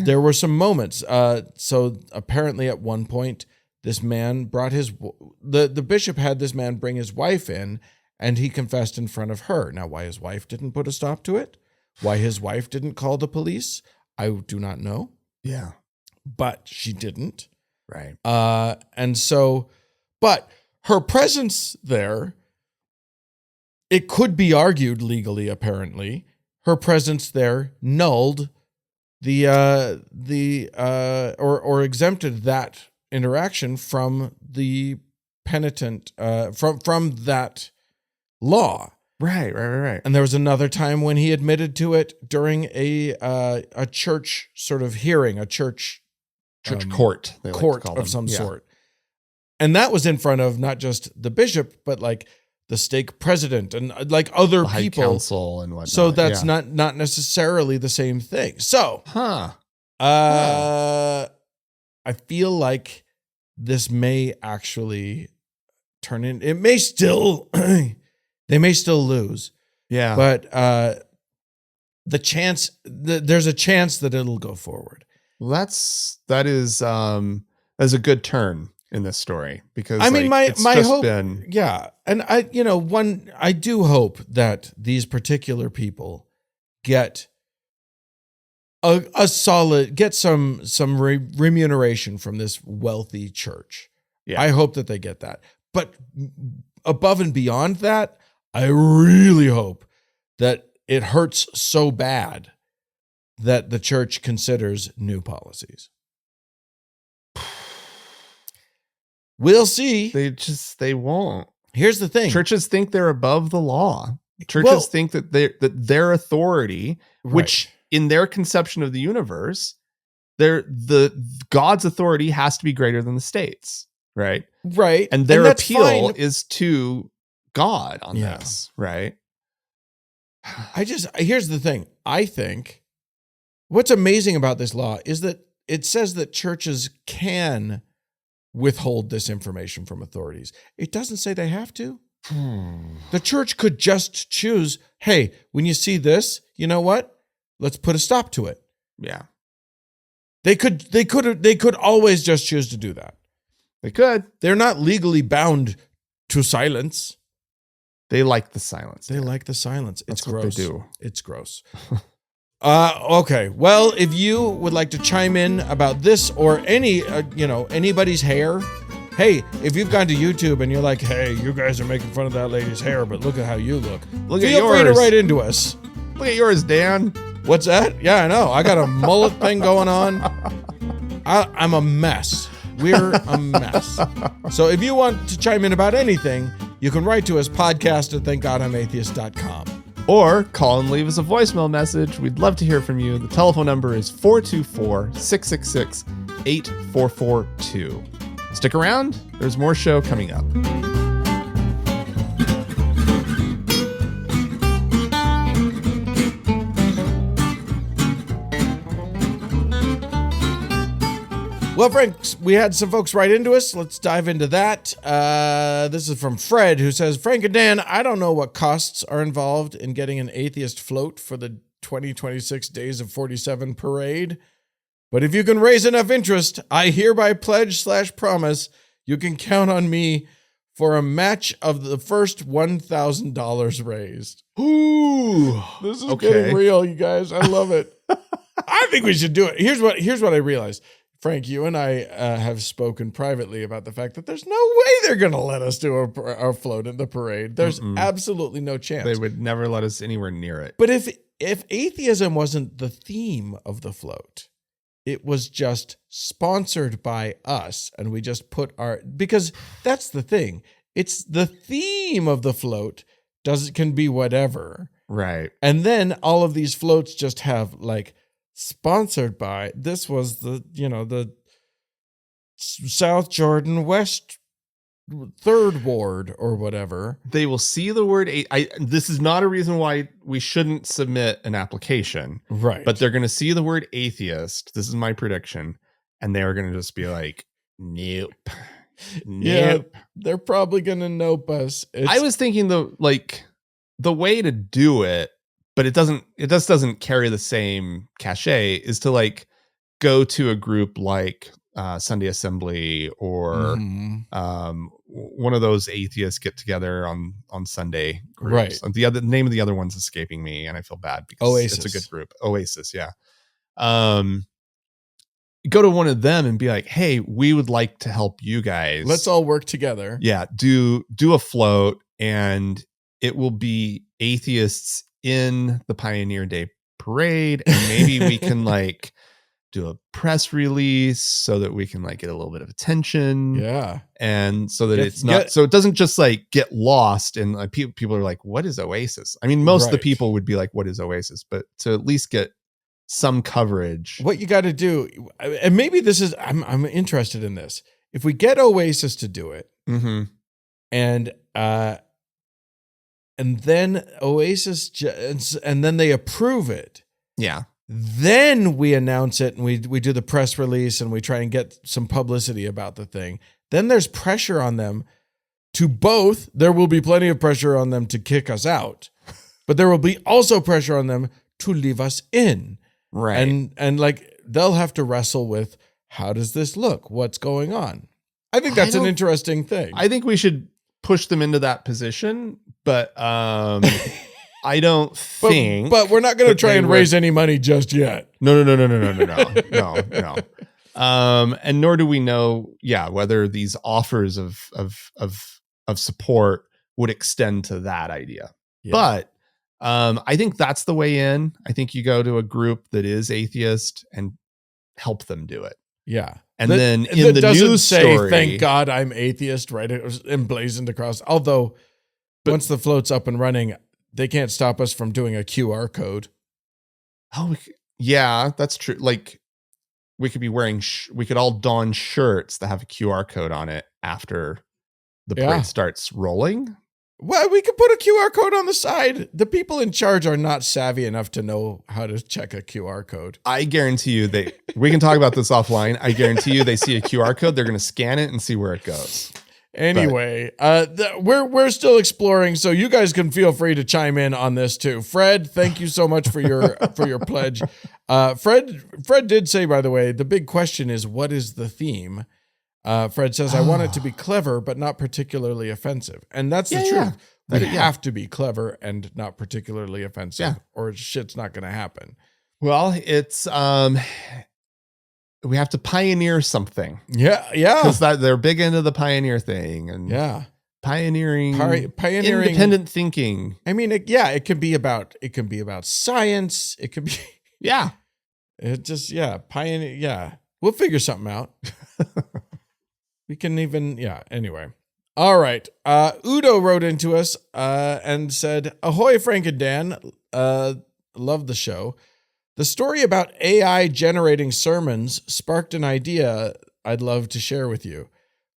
there were some moments. So apparently at one point, this man brought the bishop had this man bring his wife in, and he confessed in front of her. Now, why his wife didn't put a stop to it, why his wife didn't call the police, I do not know. Yeah. But she didn't. Right. And so, but her presence there, it could be argued legally, apparently, her presence there nulled or exempted that interaction from the penitent, from that law. Right. And there was another time when he admitted to it during a church sort of hearing, a church court, of some sort. And that was in front of not just the bishop, but like the stake president and like other people, council and whatnot. So that's not necessarily the same thing. So, I feel like this may actually turn in. It may still, they may still lose. Yeah, but there's a chance that it'll go forward. That is a good turn in this story, because I mean, my hope, and I do hope that these particular people get a solid, get some remuneration from this wealthy church. Yeah. I hope that they get that. But above and beyond that, I really hope that it hurts so bad that the church considers new policies. We'll see. They won't. Here's the thing. Churches think they're above the law. Churches think that their authority, which in their conception of the universe, God's authority has to be greater than the state's, right? Right. And their appeal is to God on this, right? Here's the thing. I think what's amazing about this law is that it says that churches can withhold this information from authorities. It doesn't say they have to. The church could just choose, hey, when you see this, you know what? Let's put a stop to it. Yeah. They could always just choose to do that. They could. They're not legally bound to silence. They like the silence. They like the silence. It's gross. What they do. It's gross. Okay. Well, if you would like to chime in about this or anybody's hair, hey, if you've gone to YouTube and you're like, hey, you guys are making fun of that lady's hair, but look at how you look. Feel free to write into us. Look at yours, Dan. What's that? Yeah, I know. I got a mullet thing going on. I'm a mess. We're a mess. So if you want to chime in about anything, you can write to us, podcast@thankgodimatheist.com. Or call and leave us a voicemail message. We'd love to hear from you. The telephone number is 424-666-8442. Stick around. There's more show coming up. Well, Frank, we had some folks write into us. Let's dive into that. This is from Fred, who says, Frank and Dan, I don't know what costs are involved in getting an atheist float for the 2026 Days of 47 parade. But if you can raise enough interest, I hereby pledge/promise you can count on me for a match of the first $1,000 raised. Ooh, this is getting real, you guys. I love it. I think we should do it. Here's what I realized. Frank, you and I have spoken privately about the fact that there's no way they're going to let us do a float in the parade. There's absolutely no chance. They would never let us anywhere near it. But if atheism wasn't the theme of the float, it was just sponsored by us, and we just put because that's the thing. It's the theme of the float can be whatever. Right. And then all of these floats just have like, sponsored by, this was the South Jordan West third ward or whatever. They will see the word. This is not a reason why we shouldn't submit an application. Right. But they're going to see the word atheist. This is my prediction. And they're going to just be like, nope. Yeah, they're probably going to nope us. I was thinking the way to do it, but it just doesn't carry the same cachet, is to like go to a group like Sunday Assembly or one of those atheists get together on Sunday groups. Right. The name of the other one's escaping me, and I feel bad because Oasis. It's a good group. Oasis, yeah. Go to one of them and be like, hey, we would like to help you guys. Let's all work together. Yeah, do a float, and it will be atheists in the Pioneer Day Parade, and maybe we can like do a press release so that we can like get a little bit of attention. Yeah. And so that so it doesn't just like get lost and like people are like, what is Oasis? I mean, most of the people would be like, what is Oasis? But to at least get some coverage. What you got to do, and maybe this is, I'm interested in this. If we get Oasis to do it, and then Oasis, and then they approve it. Yeah. Then we announce it and we do the press release and we try and get some publicity about the thing. Then there's pressure on them to both. There will be plenty of pressure on them to kick us out, but there will be also pressure on them to leave us in. Right. And like they'll have to wrestle with, how does this look? What's going on? I think that's an interesting thing. I think we should push them into that position, but I don't think. But we're not going to try and raise any money just yet. No. And nor do we know, whether these offers of support would extend to that idea. Yeah. But I think that's the way in. I think you go to a group that is atheist and help them do it. Yeah. And then in the news story, thank God I'm atheist, right? It was emblazoned across. Although once the float's up and running, they can't stop us from doing a QR code. Oh, yeah, that's true. Like we could be wearing, we could all don shirts that have a QR code on it after the parade starts rolling. Well, we could put a QR code on the side. The people in charge are not savvy enough to know how to check a QR code. I guarantee you we can talk about this offline. I guarantee you they see a QR code, they're going to scan it and see where it goes. Anyway, we're still exploring, so you guys can feel free to chime in on this too. Fred, thank you so much for your pledge. Fred did say, by the way, the big question is, what is the theme? Fred says, I want it to be clever, but not particularly offensive. And that's the truth. Yeah. We have to be clever and not particularly offensive, or shit's not going to happen. Well, it's we have to pioneer something. Yeah. Because they're big into the pioneer thing, and pioneering independent thinking. I mean, it can be about science. It could be It just pioneer. We'll figure something out. We can even, anyway. All right. Udo wrote into us and said, ahoy, Frank and Dan. Love the show. The story about AI generating sermons sparked an idea I'd love to share with you.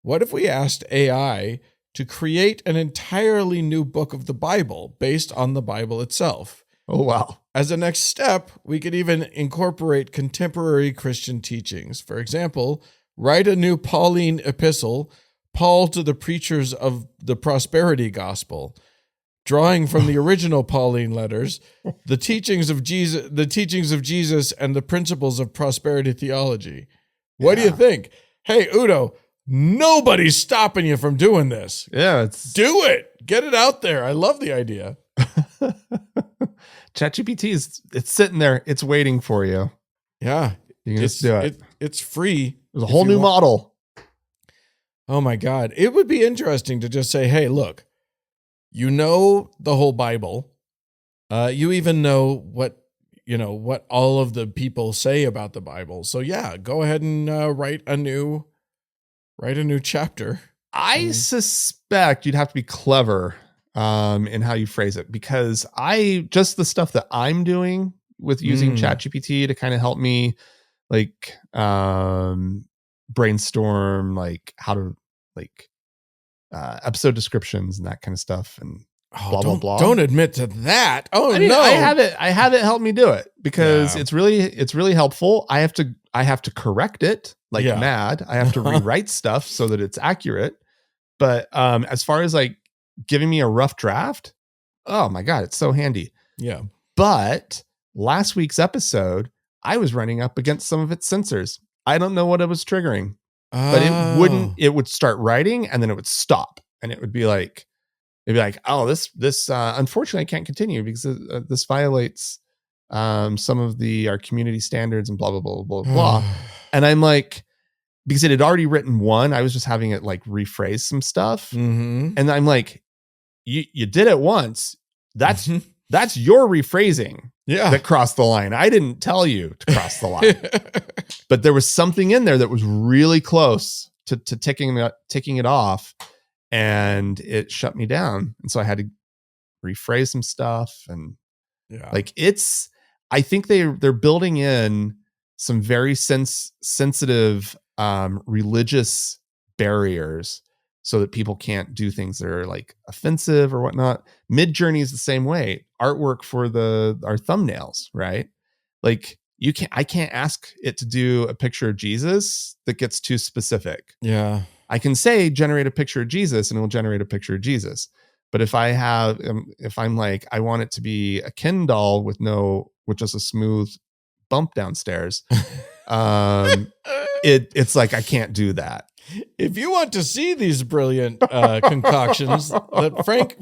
What if we asked AI to create an entirely new book of the Bible based on the Bible itself? Oh, wow. As a next step, we could even incorporate contemporary Christian teachings. For example, write a new Pauline epistle, Paul to the preachers of the prosperity gospel, drawing from the original Pauline letters, the teachings of Jesus and the principles of prosperity theology. What do you think? Hey, Udo, nobody's stopping you from doing this. Yeah, do it. Get it out there. I love the idea. ChatGPT it's sitting there. It's waiting for you. Yeah. You can just do it. It's free. There's a whole new model. Oh my God. It would be interesting to just say, hey, look, you know the whole Bible. You even know what all of the people say about the Bible. So go ahead and write a new chapter. I suspect you'd have to be clever in how you phrase it, because just the stuff that I'm doing with using ChatGPT to kind of help me like brainstorm like how to like episode descriptions and that kind of stuff, and blah blah. Don't admit to that. Oh, I mean, no. I have it help me do it because it's really helpful. I have to correct it like mad. I have to rewrite stuff so that it's accurate. But as far as like giving me a rough draft, oh my God, it's so handy. Yeah. But last week's episode, I was running up against some of its censors. I don't know what it was triggering, but it would start writing and then it would stop and it would be like, oh, this unfortunately I can't continue because this violates some of our community standards and blah, blah, blah, blah, blah. And I'm like, because it had already written one, I was just having it like rephrase some stuff. Mm-hmm. And I'm like, you did it once. That's your rephrasing that crossed the line. I didn't tell you to cross the line. But there was something in there that was really close to ticking it off. And it shut me down. And so I had to rephrase some stuff. And like I think they're building in some very sensitive religious barriers so that people can't do things that are like offensive or whatnot. Midjourney is the same way. Artwork for our thumbnails, right? Like I can't ask it to do a picture of Jesus that gets too specific. Yeah. I can say generate a picture of Jesus and it will generate a picture of Jesus. But if I'm like, I want it to be a Ken doll with just a smooth bump downstairs, it's like, I can't do that. If you want to see these brilliant concoctions, Frank,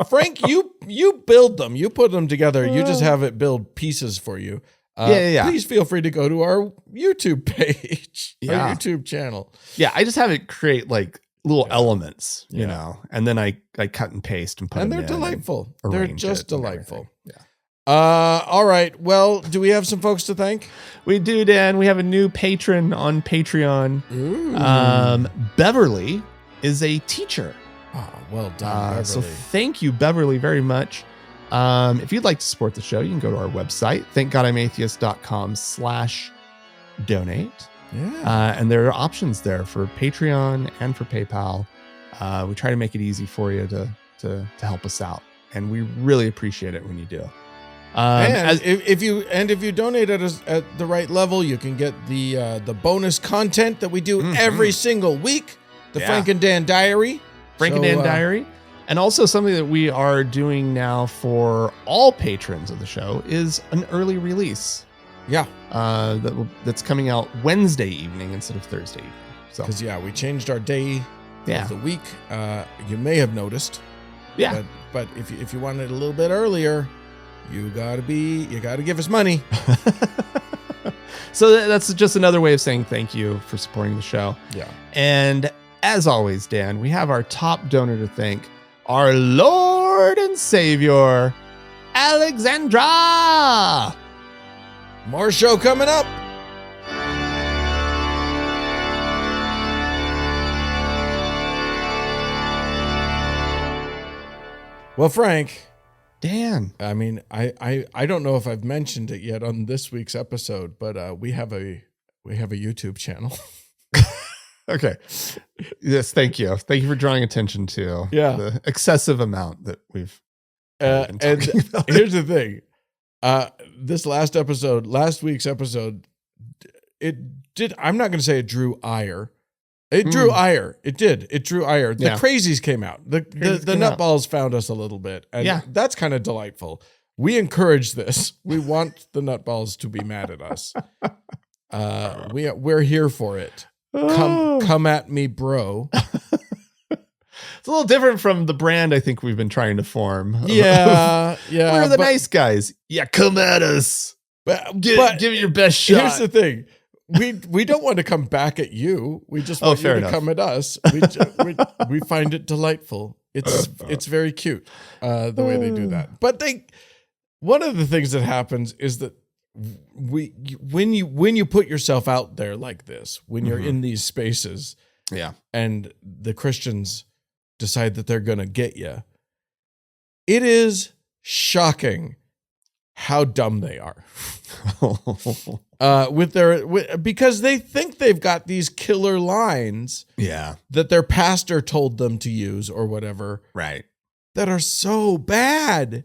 you build them, you put them together. You just have it build pieces for you. Please feel free to go to our YouTube page, our YouTube channel. Yeah, I just have it create like little elements, you know, and then I cut and paste and put them in. And they're delightful. They're just delightful. Yeah. All right. Well, do we have some folks to thank? We do, Dan. We have a new patron on Patreon. Ooh. Beverly is a teacher. Oh, well done, Beverly. So thank you, Beverly, very much. If you'd like to support the show, you can go to our website, thankgodimatheist.com/donate. Yeah. And there are options there for Patreon and for PayPal. We try to make it easy for you to help us out. And we really appreciate it when you do. If you donate at the right level, you can get the bonus content that we do every single week, the Frank and Dan Diary. Diary. And also something that we are doing now for all patrons of the show is an early release. Yeah. That's coming out Wednesday evening instead of Thursday evening. So because we changed our day of the week. You may have noticed. Yeah. But if you want it a little bit earlier, you gotta give us money. So that's just another way of saying thank you for supporting the show. Yeah. And as always, Dan, we have our top donor to thank, our Lord and Savior, Alexandra. More show coming up. Well, Frank. Dan. I mean, I don't know if I've mentioned it yet on this week's episode, but we have a YouTube channel. Okay. Yes, thank you. Thank you for drawing attention to the excessive amount that we've been talking about. Here's the thing. Last week's episode, I'm not going to say it drew ire. It drew ire. It did. It drew ire. The crazies came out. The nutballs found us a little bit. And that's kind of delightful. We encourage this. We want the nutballs to be mad at us. We're here for it. Come at me, bro. It's a little different from the brand I think we've been trying to form. Yeah. We're the nice guys. Yeah, come at us. Give it your best shot. Here's the thing. We don't want to come back at you. We just want you to come at us. We find it delightful. It's very cute the way they do that. But one of the things that happens is that when you put yourself out there like this, when you're in these spaces, and the Christians decide that they're going to get you, it is shocking how dumb they are. Because they think they've got these killer lines that their pastor told them to use or whatever. Right. That are so bad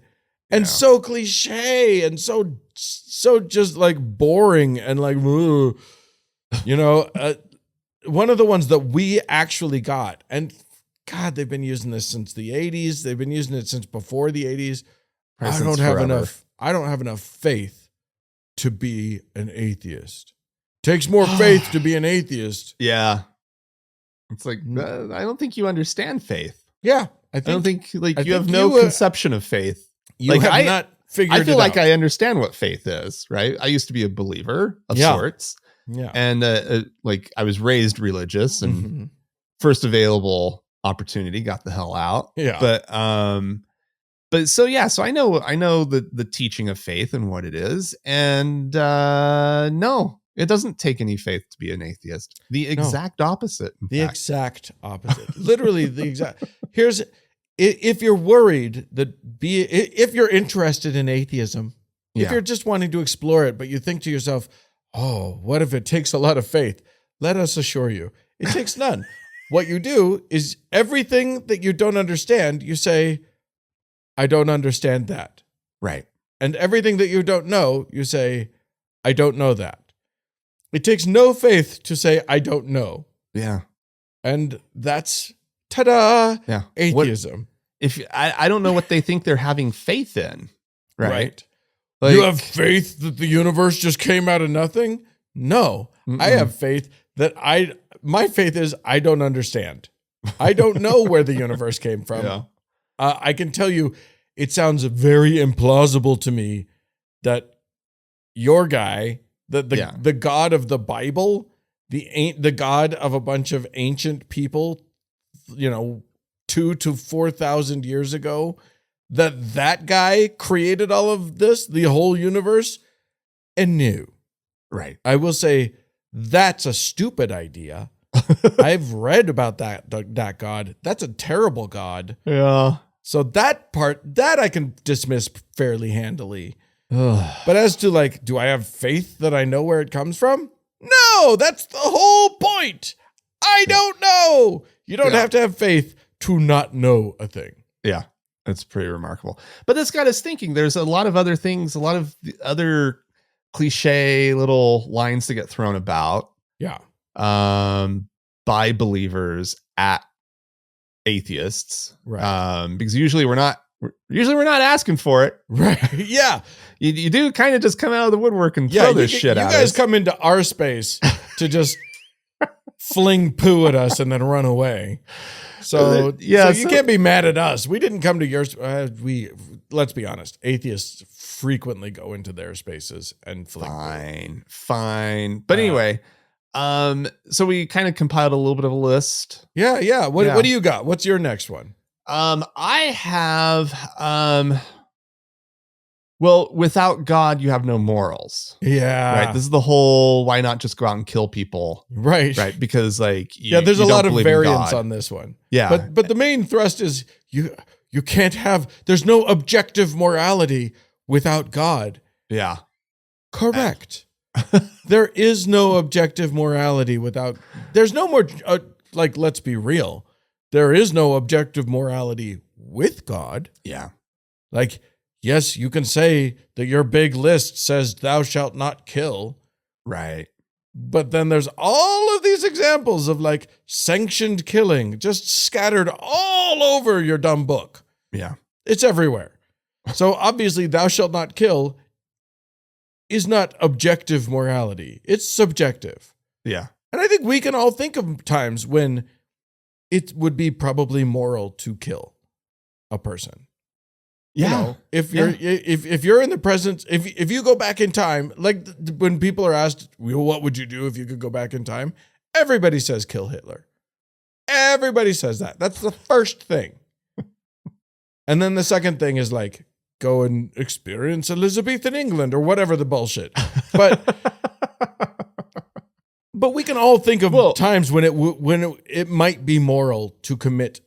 and so cliche and so just like boring and like, one of the ones that we actually got, and God, they've been using this since the 80s. They've been using it since before the 80s. I don't have enough faith to be an atheist. Takes more faith to be an atheist. Yeah. It's like, I don't think you understand faith. Yeah. I don't think you have no conception of faith. You have not figured it out. I feel like I understand what faith is, right? I used to be a believer of sorts. Yeah. And I was raised religious and first available opportunity, got the hell out. Yeah. So I know the teaching of faith and what it is. And no, it doesn't take any faith to be an atheist. The exact opposite. Exact opposite. Literally the exact. If you're worried if you're interested in atheism, if you're just wanting to explore it, but you think to yourself, oh, what if it takes a lot of faith? Let us assure you, it takes none. What you do is everything that you don't understand, you say, I don't understand that. Right. And everything that you don't know, you say, I don't know that. It takes no faith to say, I don't know. Yeah. And that's, ta-da, atheism. I don't know what they think they're having faith in. Right. Like, you have faith that the universe just came out of nothing? No. I have faith that my faith is I don't understand. I don't know where the universe came from. Yeah. I can tell you, it sounds very implausible to me that your guy, the God of the Bible, the God of a bunch of ancient people, 2,000 to 4,000 years ago, that guy created all of this, the whole universe, and knew. Right. I will say that's a stupid idea. I've read about that God. That's a terrible God. Yeah. So that I can dismiss fairly handily. But as to do I have faith that I know where it comes from? No, that's the whole point. I don't know. You don't have to have faith to not know a thing. Yeah. That's pretty remarkable. But this got us thinking. There's a lot of other things, a lot of other cliche little lines to get thrown about. Yeah. By believers at atheists. Right. Because usually we're not asking for it. Right. Yeah. You do kind of just come out of the woodwork and throw this shit at us. You guys come into our space to just fling poo at us and then run away. So you can't be mad at us. We didn't come to yours. Let's be honest. Atheists frequently go into their spaces and fling. Fine. But anyway, so we kind of compiled a little bit of a list. Yeah. What do you got? What's your next one? I have well, without God, you have no morals. Yeah. Right. This is the whole why not just go out and kill people. Right. Right. Because there's a lot of variance on this one. Yeah. But the main thrust is you can't there's no objective morality without God. Yeah. Correct. There is no objective morality there's no more, let's be real. There is no objective morality with God. Yeah. Yes, you can say that your big list says thou shalt not kill. Right. But then there's all of these examples of sanctioned killing just scattered all over your dumb book. Yeah. It's everywhere. So obviously thou shalt not kill is not objective morality. It's subjective. Yeah. And I think we can all think of times when it would be probably moral to kill a person. Yeah. If you're in the presence, if you go back in time, when people are asked, well, what would you do if you could go back in time? Everybody says kill Hitler. Everybody says that. That's the first thing. And then the second thing is go and experience Elizabethan England or whatever the bullshit. But we can all think of times when it might be moral to commit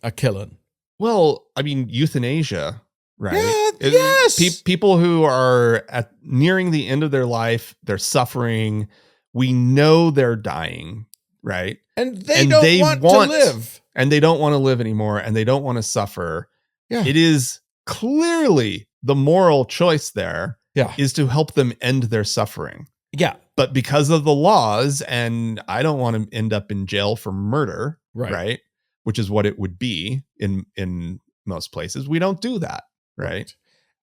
a killing. Well, I mean, euthanasia right? Yes. People who are nearing the end of their life, they're suffering. We know they're dying, right? And they don't want to live. And they don't want to live anymore, and they don't want to suffer. Yeah. It is clearly the moral choice there Yeah. is to help them end their suffering. Yeah. But because of the laws, and I don't want to end up in jail for murder, right? Which is what it would be in most places. We don't do that, right?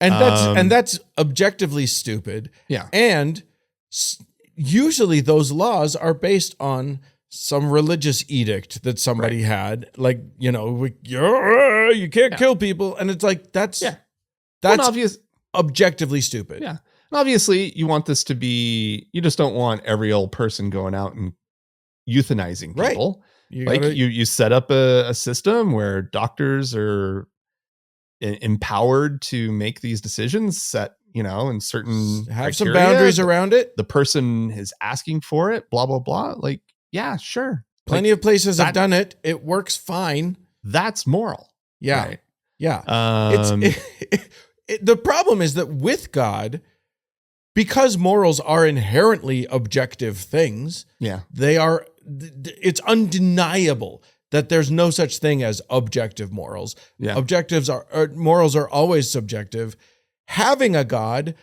And that's objectively stupid. Yeah. And usually those laws are based on some religious edict that somebody had, like, you know, you can't kill people, and it's like that's obvious, objectively stupid. Yeah. And obviously, you want this to be. You just don't want every old person going out and euthanizing people. Right. You set up a system where doctors are empowered to make these decisions, set, you know, in certain have some boundaries around it. The person is asking for it, blah, blah, blah. Like, yeah, sure. Plenty of places have done it. It works fine. That's moral. Yeah. Right? Yeah. The problem is that with God, because morals are inherently objective things, it's undeniable that there's no such thing as objective morals. Yeah. Morals are always subjective. Having a God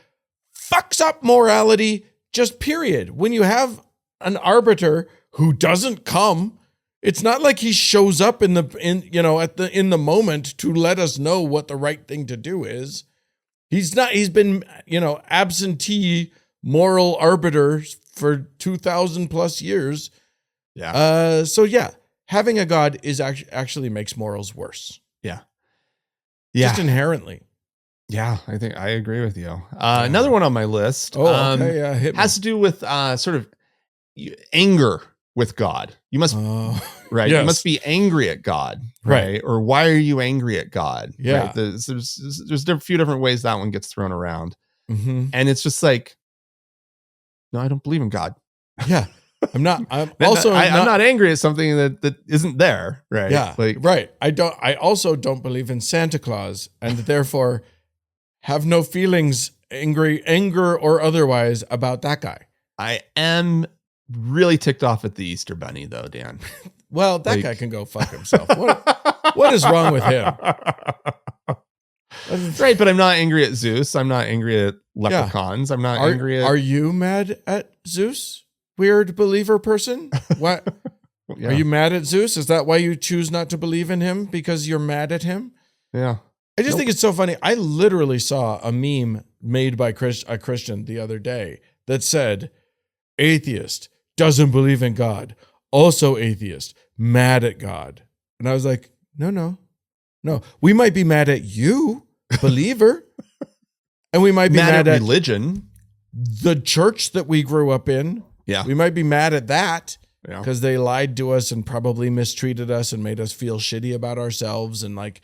fucks up morality, just period. When you have an arbiter who doesn't come, it's not like he shows up in the moment to let us know what the right thing to do is. He's been, absentee moral arbiter for 2,000 plus years. Yeah. Having a God is actually makes morals worse. Yeah. Just inherently. Yeah, I think I agree with you. Another one on my list has to do with sort of anger with God. You must right. Yes. You must be angry at God, right? Or why are you angry at God? Yeah. Right? There's a few different ways that one gets thrown around, and it's just like, no, I don't believe in God. Yeah. I'm not angry at something that isn't there. Right. Yeah. Right. I also don't believe in Santa Claus, and therefore have no feelings, anger or otherwise, about that guy. I am really ticked off at the Easter Bunny though, Dan. Well, that guy can go fuck himself. What is wrong with him? Right. But I'm not angry at Zeus. I'm not angry at leprechauns. I'm not angry at. Are you mad at Zeus? Weird believer person? What? Are you mad at Zeus? Is that why you choose not to believe in him? Because you're mad at him? Yeah. I just think it's so funny. I literally saw a meme made by a Christian the other day that said, atheist, doesn't believe in God. Also atheist, mad at God. And I was like, no. We might be mad at you, believer. And we might be mad at religion. The church that we grew up in. Yeah. We might be mad at that because they lied to us and probably mistreated us and made us feel shitty about ourselves and like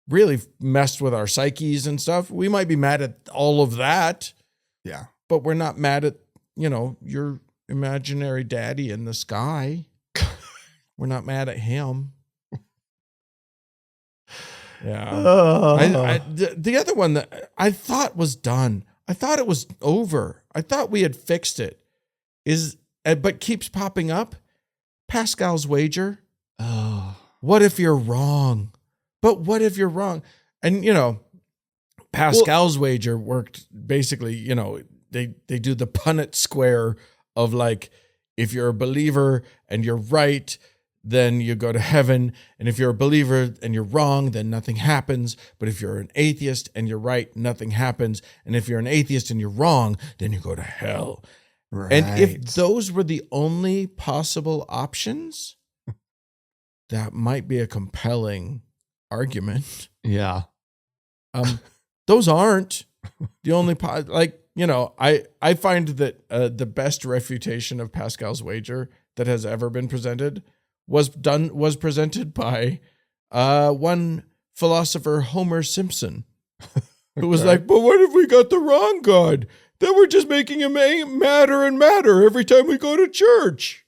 really messed with our psyches and stuff. We might be mad at all of that. Yeah. But we're not mad at, your imaginary daddy in the sky. We're not mad at him. Yeah. The other one that I thought was done. I thought it was over. I thought we had fixed it. But keeps popping up. Pascal's wager. Oh, what if you're wrong? But what if you're wrong? And Pascal's wager worked basically. They do the Punnett square of like, if you're a believer and you're right, then you go to heaven. And if you're a believer and you're wrong, then nothing happens. But if you're an atheist and you're right, nothing happens. And if you're an atheist and you're wrong, then you go to hell. Right. And if those were the only possible options, that might be a compelling argument. Yeah. Those aren't the only I find that the best refutation of Pascal's wager that has ever been presented was presented by one philosopher, Homer Simpson, who was like, but what if we got the wrong God? Then we're just making him madder and madder every time we go to church.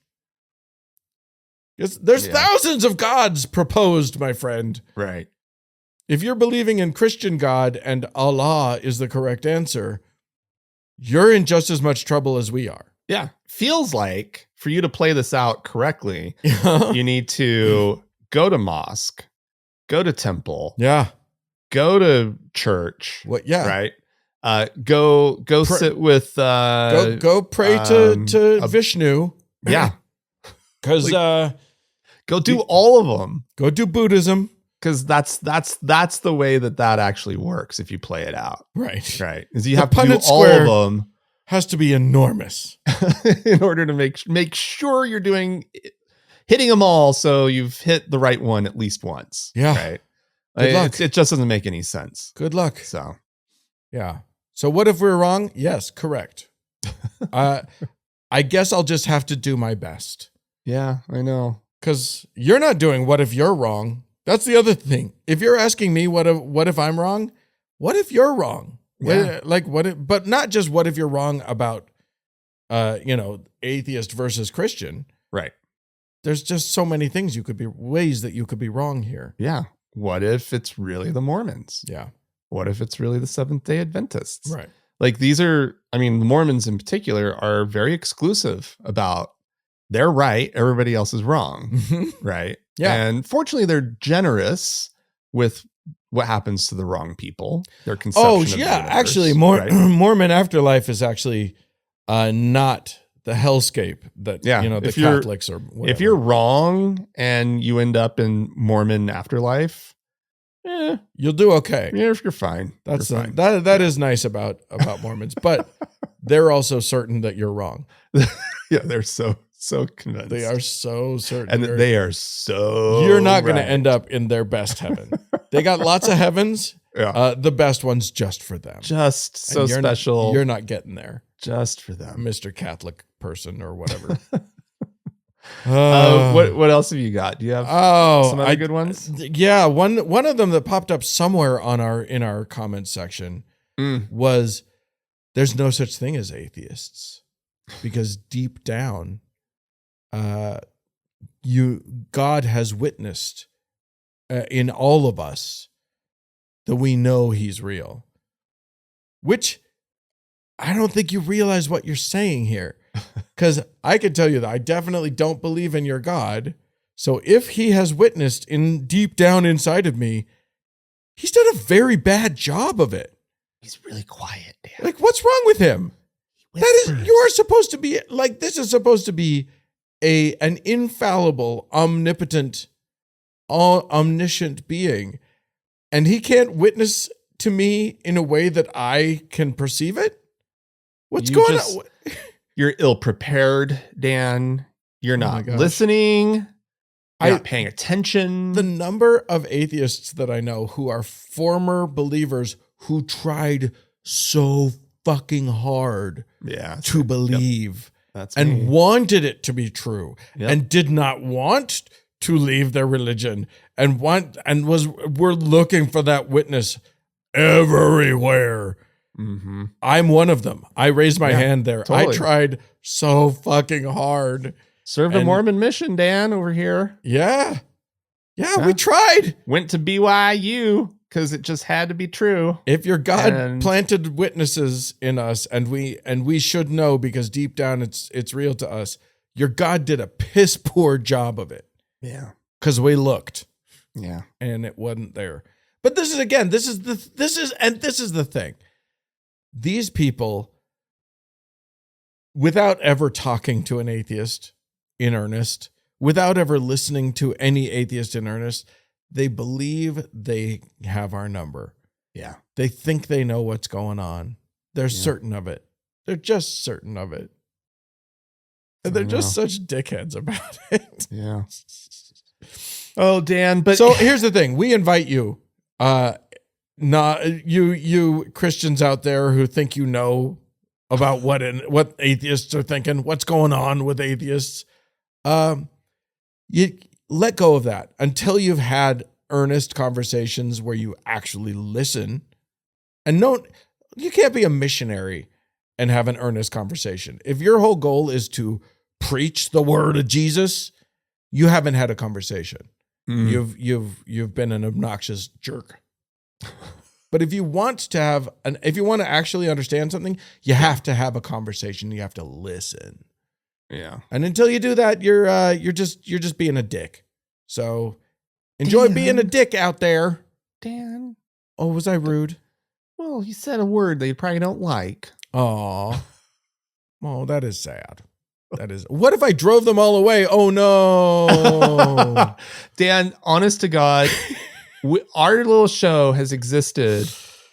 There's thousands of gods proposed, my friend. Right. If you're believing in Christian God and Allah is the correct answer, you're in just as much trouble as we are. Yeah. Feels like for you to play this out correctly, you need to go to mosque, go to temple, go to church. What? Yeah. Right. Go sit with go pray to Vishnu. Yeah. Because go do all of them. Go do Buddhism. Because that's the way that actually works if you play it out. Right. Is you have to do all of them. Has to be enormous in order to make sure you're hitting them all, so you've hit the right one at least once. Yeah. Right. Good luck. It just doesn't make any sense. Good luck. So, yeah. So what if we're wrong? Yes, correct. I guess I'll just have to do my best. Yeah, I know. Because you're not doing what if you're wrong. That's the other thing. If you're asking me what if I'm wrong, what if you're wrong? Yeah. But not just what if you're wrong about, atheist versus Christian. Right. There's just so many ways that you could be wrong here. Yeah. What if it's really the Mormons? Yeah. What if it's really the Seventh-day Adventists? Right. Like the Mormons in particular are very exclusive about they're right, everybody else is wrong. Mm-hmm. Right. Yeah. And fortunately, they're generous with what happens to the wrong people. Their conception of the universe, actually, right? Mormon afterlife is actually not the hellscape that the Catholics or whatever. If you're wrong and you end up in Mormon afterlife, you'll do okay. Yeah, you're fine. That's fine. That is nice about Mormons, but they're also certain that you're wrong. Yeah, they're so convinced. They are so certain. And they are so you're not going to end up in their best heaven. They got lots of heavens. Yeah. The best one's just for them. Just so special. You're not getting there. Just for them. Mr. Catholic person or whatever. What else have you got? Do you have some other good ones? Yeah, one of them that popped up somewhere in our comments section was there's no such thing as atheists, because deep down God has witnessed in all of us that we know he's real, which I don't think you realize what you're saying here. Because I can tell you that I definitely don't believe in your God. So if he has witnessed in deep down inside of me, he's done a very bad job of it. He's really quiet, Dan. Like, what's wrong with him? You are supposed to be like, this is supposed to be an infallible, omnipotent, omniscient being. And he can't witness to me in a way that I can perceive it? What's going on? You're ill-prepared, Dan. You're not listening. You're not paying attention. The number of atheists that I know who are former believers who tried so fucking hard to believe and wanted it to be true and did not want to leave their religion and were looking for that witness everywhere. Mm-hmm. I'm one of them. I raised my hand there. Totally. I tried so fucking hard. Served a Mormon mission, Dan, over here. Yeah, we tried. Went to BYU because it just had to be true. If your God planted witnesses in us, and we should know because deep down it's real to us. Your God did a piss poor job of it. Yeah, because we looked. Yeah, and it wasn't there. But this is the thing. These people, without ever talking to an atheist in earnest, without ever listening to any atheist in earnest, they believe they have our number. Yeah. They think they know what's going on. They're certain of it. They're just certain of it. And they're just such dickheads about it. Yeah. Oh, Dan, but so here's the thing. We invite you, not you Christians out there who think you know about what atheists are thinking, what's going on with atheists. You let go of that until you've had earnest conversations where you actually listen. And you can't be a missionary and have an earnest conversation. If your whole goal is to preach the word of Jesus, you haven't had a conversation. You've been an obnoxious jerk. But if you want to actually understand something, you have to have a conversation. You have to listen. Yeah. And until you do that, you're just being a dick. So enjoy being a dick out there. Dan. Oh, was I rude? Well, you said a word they probably don't like. Oh, that is sad. That is. What if I drove them all away? Oh no. Dan, honest to God, our little show has existed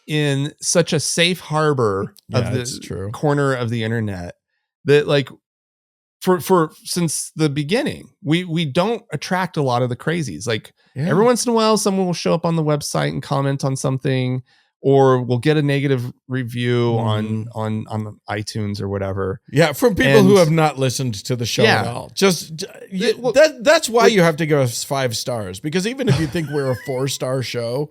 in such a safe harbor of the corner of the internet that, like, for since the beginning, we don't attract a lot of the crazies. Like, every once in a while, someone will show up on the website and comment on something, or we'll get a negative review on iTunes or whatever. Yeah, from people who have not listened to the show at all. That's why you have to give us 5 stars, because even if you think we're a 4-star show,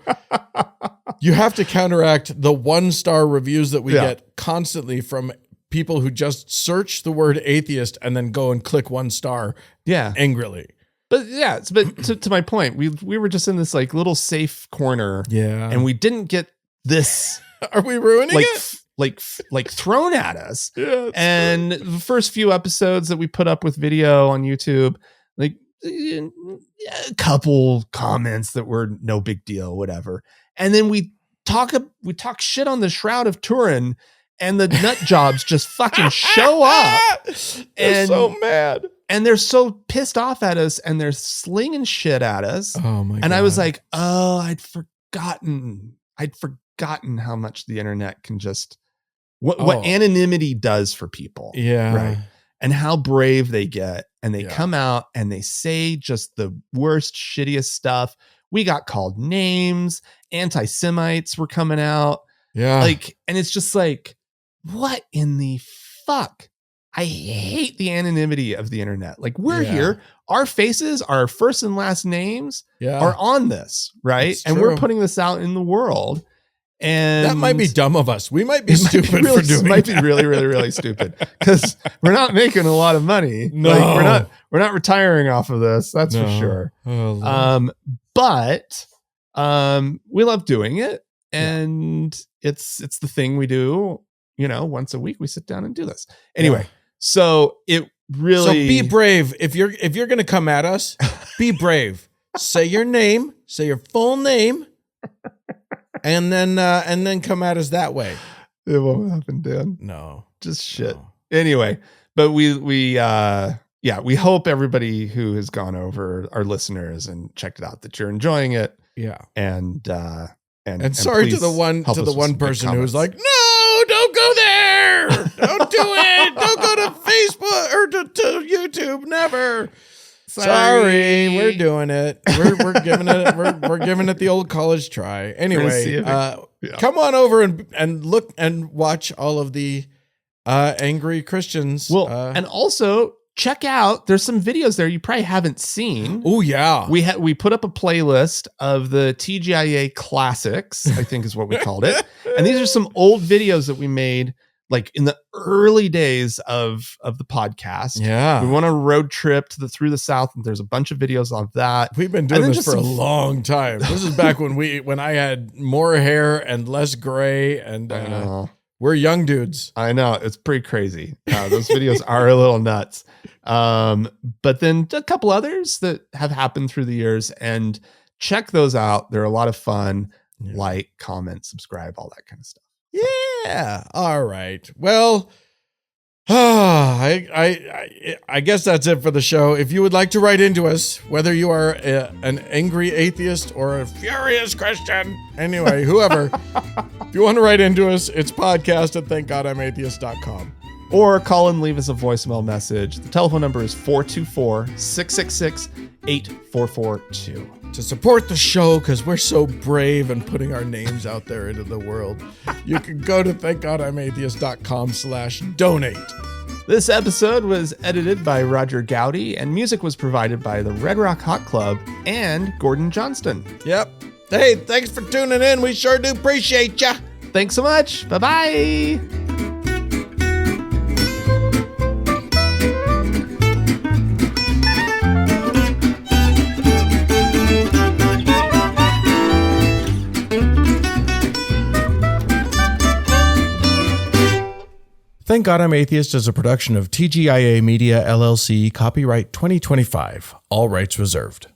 you have to counteract the 1-star reviews that we get constantly from people who just search the word atheist and then go and click 1 star angrily. But to my point, we were just in this like little safe corner, and we didn't get this. Are we ruining it? Like thrown at us. Yeah, and the first few episodes that we put up with video on YouTube, like a couple comments that were no big deal, whatever. And then we talk shit on the Shroud of Turin, and the nut jobs just fucking show up. They're so mad. And they're so pissed off at us, and they're slinging shit at us. Oh my God. And I was like, oh, I'd forgotten how much the internet can just what anonymity does for people. Yeah. Right. And how brave they get. And they come out and they say just the worst, shittiest stuff. We got called names. Anti-Semites were coming out. Yeah. Like, and it's just like, what in the fuck? I hate the anonymity of the internet. Like, we're here. Our faces, our first and last names are on this, right? And we're putting this out in the world. And that might be dumb of us. We might be stupid for doing that. It might be really, really, really stupid, because we're not making a lot of money. No. Like, we're not retiring off of this. That's for sure. Oh, but we love doing it. And it's the thing we do, once a week. We sit down and do this. Anyway, so it really... So be brave. If you're going to come at us, be brave. Say your name, say your full name, and then come at us that way. It won't happen, Dan. No. Just shit. No. Anyway, but we hope everybody who has gone over, our listeners, and checked it out, that you're enjoying it. Yeah. And sorry to the one person who was like, no, don't go there. Don't do it. Don't go to Facebook or to YouTube. Never. Sorry, we're doing it. We're giving it. We're giving it the old college try. Anyway, come on over and look and watch all of the angry Christians. Well, and also check out, there's some videos there you probably haven't seen. Oh yeah, we put up a playlist of the TGIA classics, I think is what we called it, and these are some old videos that we made, like in the early days of the podcast. Yeah. We went on a road trip through the South, and there's a bunch of videos of that. We've been doing this for a long time. This is back when I had more hair and less gray, and we're young dudes. I know. It's pretty crazy. Those videos are a little nuts. But then a couple others that have happened through the years, and check those out. They're a lot of fun. Yeah. Like, comment, subscribe, all that kind of stuff. Yeah. All right. Well, I guess that's it for the show. If you would like to write into us, whether you are an angry atheist or a furious Christian, anyway, whoever, if you want to write into us, it's podcast@thankgodimatheist.com. Or call and leave us a voicemail message. The telephone number is 424-666-8442. To support the show, because we're so brave and putting our names out there into the world, you can go to thankgodimatheist.com/donate. This episode was edited by Roger Gowdy, and music was provided by the Red Rock Hot Club and Gordon Johnston. Yep. Hey, thanks for tuning in. We sure do appreciate ya. Thanks so much. Bye-bye. Thank God I'm Atheist is a production of TGIA Media LLC, copyright 2025, all rights reserved.